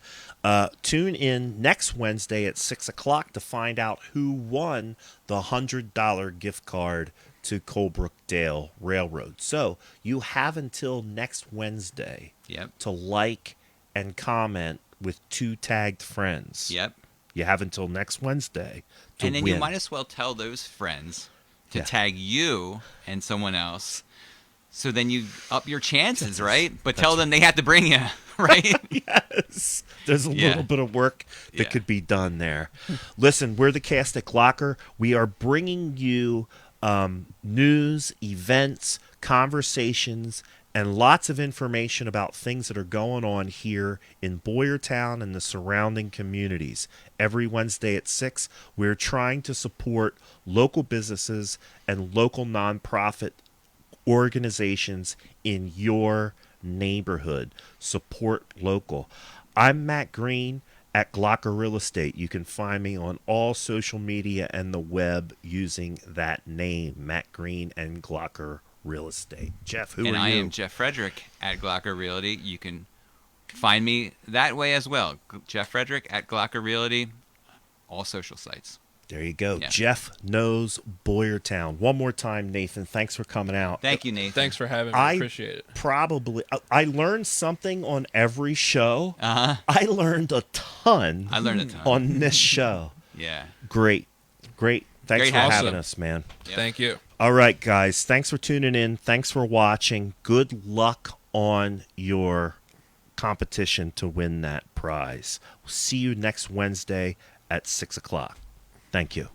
Tune in next Wednesday at 6 o'clock to find out who won the $100 gift card to Colebrookdale Railroad. So you have until next Wednesday Yep. to like and comment with 2 tagged friends. Yep. You have until next Wednesday to And then win. you might as well tell those friends to Yeah. tag you and someone else. So then you up your chances, right? But tell them they have to bring you, right? Yes. There's a Yeah. little bit of work that Yeah. could be done there. Listen, we're the cast at Glocker. We are bringing you news, events, conversations, and lots of information about things that are going on here in Boyertown and the surrounding communities. Every Wednesday at 6, we're trying to support local businesses and local nonprofit organizations in your neighborhood. Support local. I'm Matt Green at Glocker Real Estate. You can find me on all social media and the web using that name, Matt Green and Glocker Real Estate. Jeff, who And are I you? am Jeff Frederick at Glocker Realty. You can find me that way as well. Jeff Frederick at Glocker Realty, all social sites. There you go. Yeah. Jeff knows Boyertown. One more time, Nathan. Thanks for coming out. Thank you, Nathan. Thanks for having me. I appreciate it. I learned something on every show. Uh-huh. I learned a ton. I learned a ton. On this show. Yeah. Great. Thanks Great for having having you. us, man. Yep. Thank you. All right, guys. Thanks for tuning in. Thanks for watching. Good luck on your competition to win that prize. We'll see you next Wednesday at 6 o'clock. Thank you.